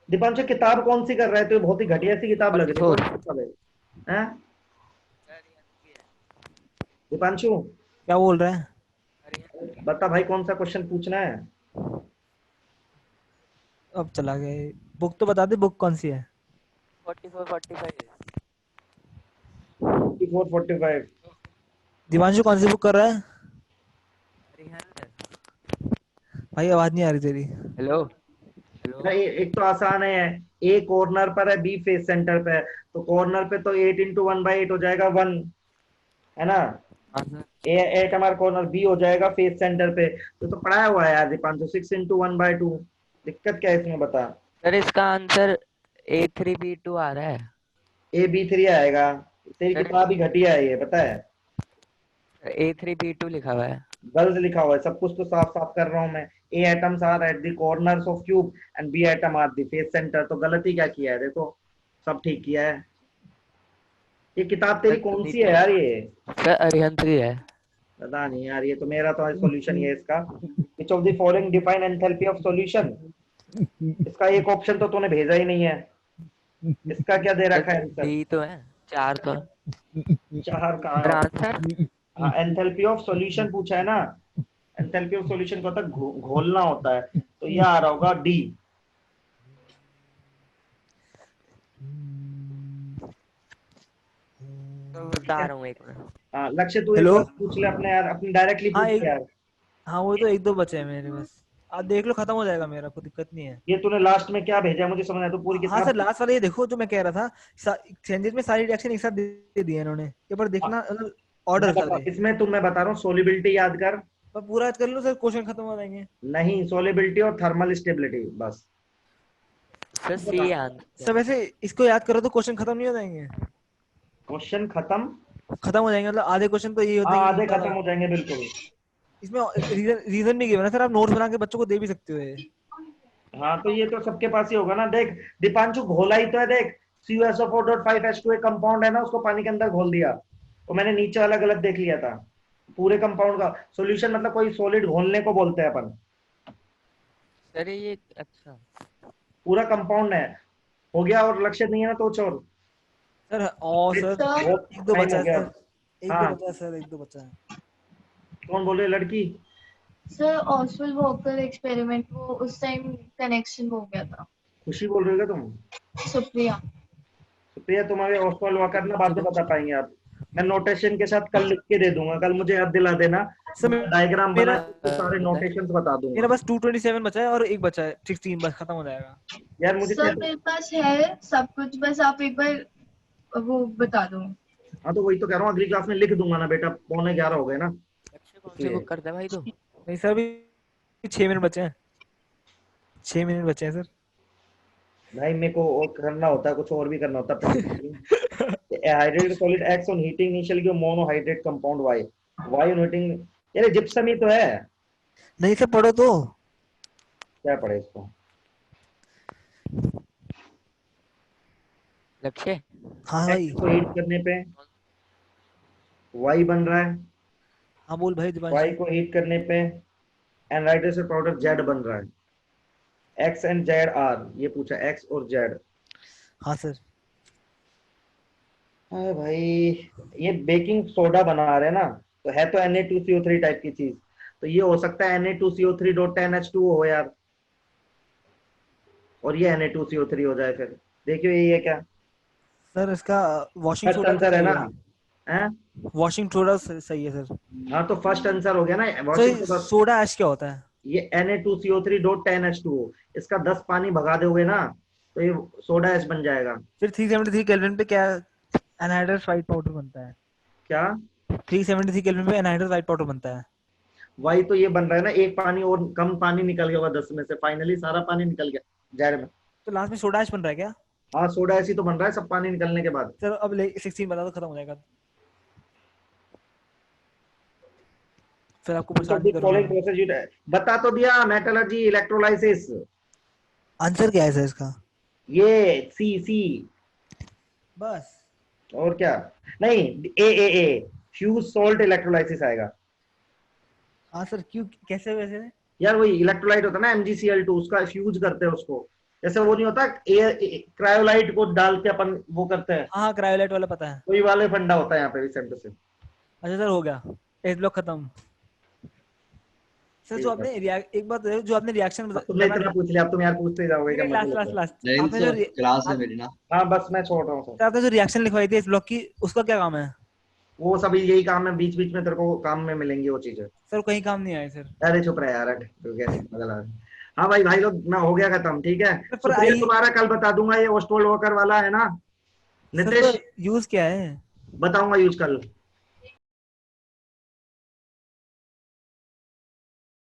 दीपांशु किताब कौन सी कर रहा है? तो बहुत ही घटिया सी किताब लग रही है। कौन सी किताब है? हैं? दीपांशु क्या बोल रहे हैं? बता भाई, कौन सा क्वेश्चन पूछना है? अब चला गया। बुक तो बता दे, बुक कौन सी है? 44-45। दिवांशु कौन सी बुक कर रहा है? भाई आवाज नहीं आ रही तेरी। हेलो एक तो आसान है, ए कॉर्नर पर है, बी फेस सेंटर पे है। तो कॉर्नर पे तो 8 × 1/8 हो जाएगा 1, है ना। ए 8 हमारा कॉर्नर, बी हो जाएगा फेस सेंटर पे। तो पढ़ाया हुआ है यार दीपांशु। 6 × 1/2। दिक्कत क्या है इसमें बता? सर इसका आंसर A3B2 आ रहा है। AB3 आएगा। तेरी किताब ही घटिया है ये, पता है। A3B2 लिखा हुआ है। गलत लिखा हुआ है सब कुछ। तो साफ साफ कर रहा हूँ मैं। A atoms are at the corners of cube and B atom are the face centre. तो गलत ही क्या किया है? देखो सब ठीक किया है। ये किताब तेरी कौन सी है यार? ये सर अरिहंत की है। पता नहीं यार। ये तो मेरा तो सॉल्यूशन ये है इसका। विच of the following define enthalpy of solution. इसका एक ऑप्शन तो तूने भेजा ही नहीं है। इसका क्या दे रखा है आंसर? बी तो है, 4 तो है। 4 कहाँ है आंसर? एंथैल्पी ऑफ सॉल्यूशन पूछा है ना। एंथैल्पी ऑफ सॉल्यूशन का होता है घोलना होता है। तो ये आ रहा होगा डी। बता रहा हूँ एक मिनट। हाँ लक्ष्य तू एक बार पूछ ले अपने यार, अपनी डायरेक्टली पूछ यार। हाँ वो तो एक दो बचे हैं मेरे बस। आप देख लो, खत्म हो जाएगा मेरा, कोई दिक्कत नहीं है। ये तूने लास्ट में क्या भेजा है मुझे समझ आया। तो पूरी हाँ सर लास्ट वाला ये देखो जो मैं कह रहा था। चेंजेस में सारी रिएक्शन एक साथ दे दिए इन्होंने। ये पर देखना ऑर्डर सारे। इसमें तुम मैं बता रहा हूँ सोलिबिलिटी याद कर। पर पूरा याद कर लो सर, क्वेश्चन खत्म हो जाएंगे। नहीं, सोलिबिलिटी और थर्मल स्टेबिलिटी बस। Sir C answer. सर वैसे इसको याद करो तो क्वेश्चन खत्म नहीं हो जाएंगे? क्वेश्चन खत्म हो जाएंगे मतलब आधे क्वेश्चन तो ये होते हैं। आधे खत्म हो जाएंगे बिल्कुल। इसमें रीजन भी गिवन है सर, आप नोट्स बना के बच्चों को दे भी सकते हो ये। हाँ तो ये तो सबके पास ही होगा ना। देख दीपांशु घोला ही तो है। देख CuSO4.5H2 एक कंपाउंड है ना, उसको पानी के अंदर घोल दिया। तो मैंने नीचे वाला गलत देख लिया था। पूरे कंपाउंड का सॉल्यूशन मतलब कोई सॉलिड घोलने को बोलते हैं अपन। सर ये अच्छा पूरा कंपाउंड है। हो गया और लक्ष्य नहीं है ना तो छोड़। सर सर एक दो बचा है सर। एक दो बचा है सर, एक दो बचा है। कौन बोल रही है लड़की? सर ऑसवेल वॉकर एक्सपेरिमेंट, वो उस टाइम कनेक्शन हो गया था। खुशी बोल रही हो तुम? सुप्रिया। सुप्रिया तुम्हारे ऑसवेल वॉकर ना बाद में बता पाएंगे आप। मैं नोटेशन के साथ कल लिख के दे दूंगा। कल मुझे याद दिला देना। डायग्राम बना के सारे नोटेशंस बता दूंगा। मेरा बस 227 बचा है और एक बचा है 16, बस खत्म हो जाएगा। यार मुझे सर मेरे पास है सब कुछ, बस आप एक बार वो बता दो। हाँ तो वही तो कह रहा हूँ, अगली क्लास में लिख दूंगा ना बेटा। 11:45 हो गए ना। बुक करते भाई। तो नहीं सर अभी 6 मिनट बचे हैं। 6 मिनट बचे हैं सर। भाई मेरे को और करना होता है, कुछ और भी करना होता है। Hydrated solid acts on heating initially give monohydrate compound Y on heating. यार जिप्सम ही तो है। नहीं सर पढ़ो तो। क्या पढ़े इसको? लक्ष्य हाँ भाई। इसको हीट करने पे वाई बन रहा है। हाँ बोल भाई। वाई को हीट करने पे एनहाइड्रस से प्रोडक्ट जेड बन रहा है। एक्स एंड जेड आर, ये पूछा एक्स और जेड। हाँ सर। हाँ भाई, ये बेकिंग सोडा बना रहे हैं ना, तो है तो Na2CO3 टाइप की चीज, तो ये हो सकता है Na2CO3.10H2O हो यार, और ये Na2CO3 हो जाए। फिर देखियो ये है क्या सर इसका वॉशिंग फर्स्ट सोडा आंसर है ना? हैं? वॉशिंग सोडा सही है सर। हाँ तो फर्स्ट आंसर हो गया ना। वॉशिंग सर सोडा ऐश क्या होता है? ये Na2CO3.10H2O, इसका 10 पानी भगा दोगे ना तो ये सोडा ऐश बन जाएगा। फिर 373 केल्विन पे क्या एनहाइड्रस व्हाइट पाउडर बनता है? क्या 373 केल्विन पे एनहाइड्रस व्हाइट पाउडर बनता है? वही तो ये बन रहा है ना, एक पानी और कम पानी निकल गया होगा 10 में से, फाइनली सारा पानी निकल गया जेड में। तो लास्ट में सोडा ऐश बन रहा है क्या? हाँ सोडा ऐश ही तो बन रहा है सब पानी निकलने के बाद। सर अब 16 बता दो, खत्म हो जाएगा। फिर आपको प्रसाद करना। बता तो दिया, मेटलर्जी, इलेक्ट्रोलाइसिस। आंसर क्या है सर इसका? ये सी बस और क्या नहीं, ए फ्यूज सोल्ट इलेक्ट्रोलाइसिस आएगा। हाँ सर क्यों, कैसे वैसे? यार वही इलेक्ट्रोलाइट होता है ना MgCl2, उसका फ्यूज करते हैं उसको, जैसे वो नहीं होता क्रायोलाइट को डाल के अपन वो करते हैं। हाँ क्रायोलाइट वाला पता है। वही वाले फंडा होता है यहाँ पे भी सेम टू सेम। अच्छा सर हो गया, एक ब्लॉक खत्म। सर जो आपने एक बात जो आपने रिएक्शन तुमने इतना पूछ लिया, अब तुम यार पूछते जाओगे क्या? लास्ट आपने जो क्लास है मेरी ना। हाँ बस मैं छोड़ रहा हूँ। आपने जो रिएक्शन लिखवाई थी इस ब्लॉक की, उसका क्या काम है? वो सभी यही काम है, बीच बीच में तेरे को काम में मिलेंगी वो चीजें। सर कहीं काम नहीं आए सर। अरे चुप रहे यार, हाँ भाई लोग मैं हो गया खत्म, ठीक है। तुम्हारा कल बता दूंगा, ये ओस्टोल वॉकर वाला है ना नितेश, यूज क्या है बताऊंगा यूज कल।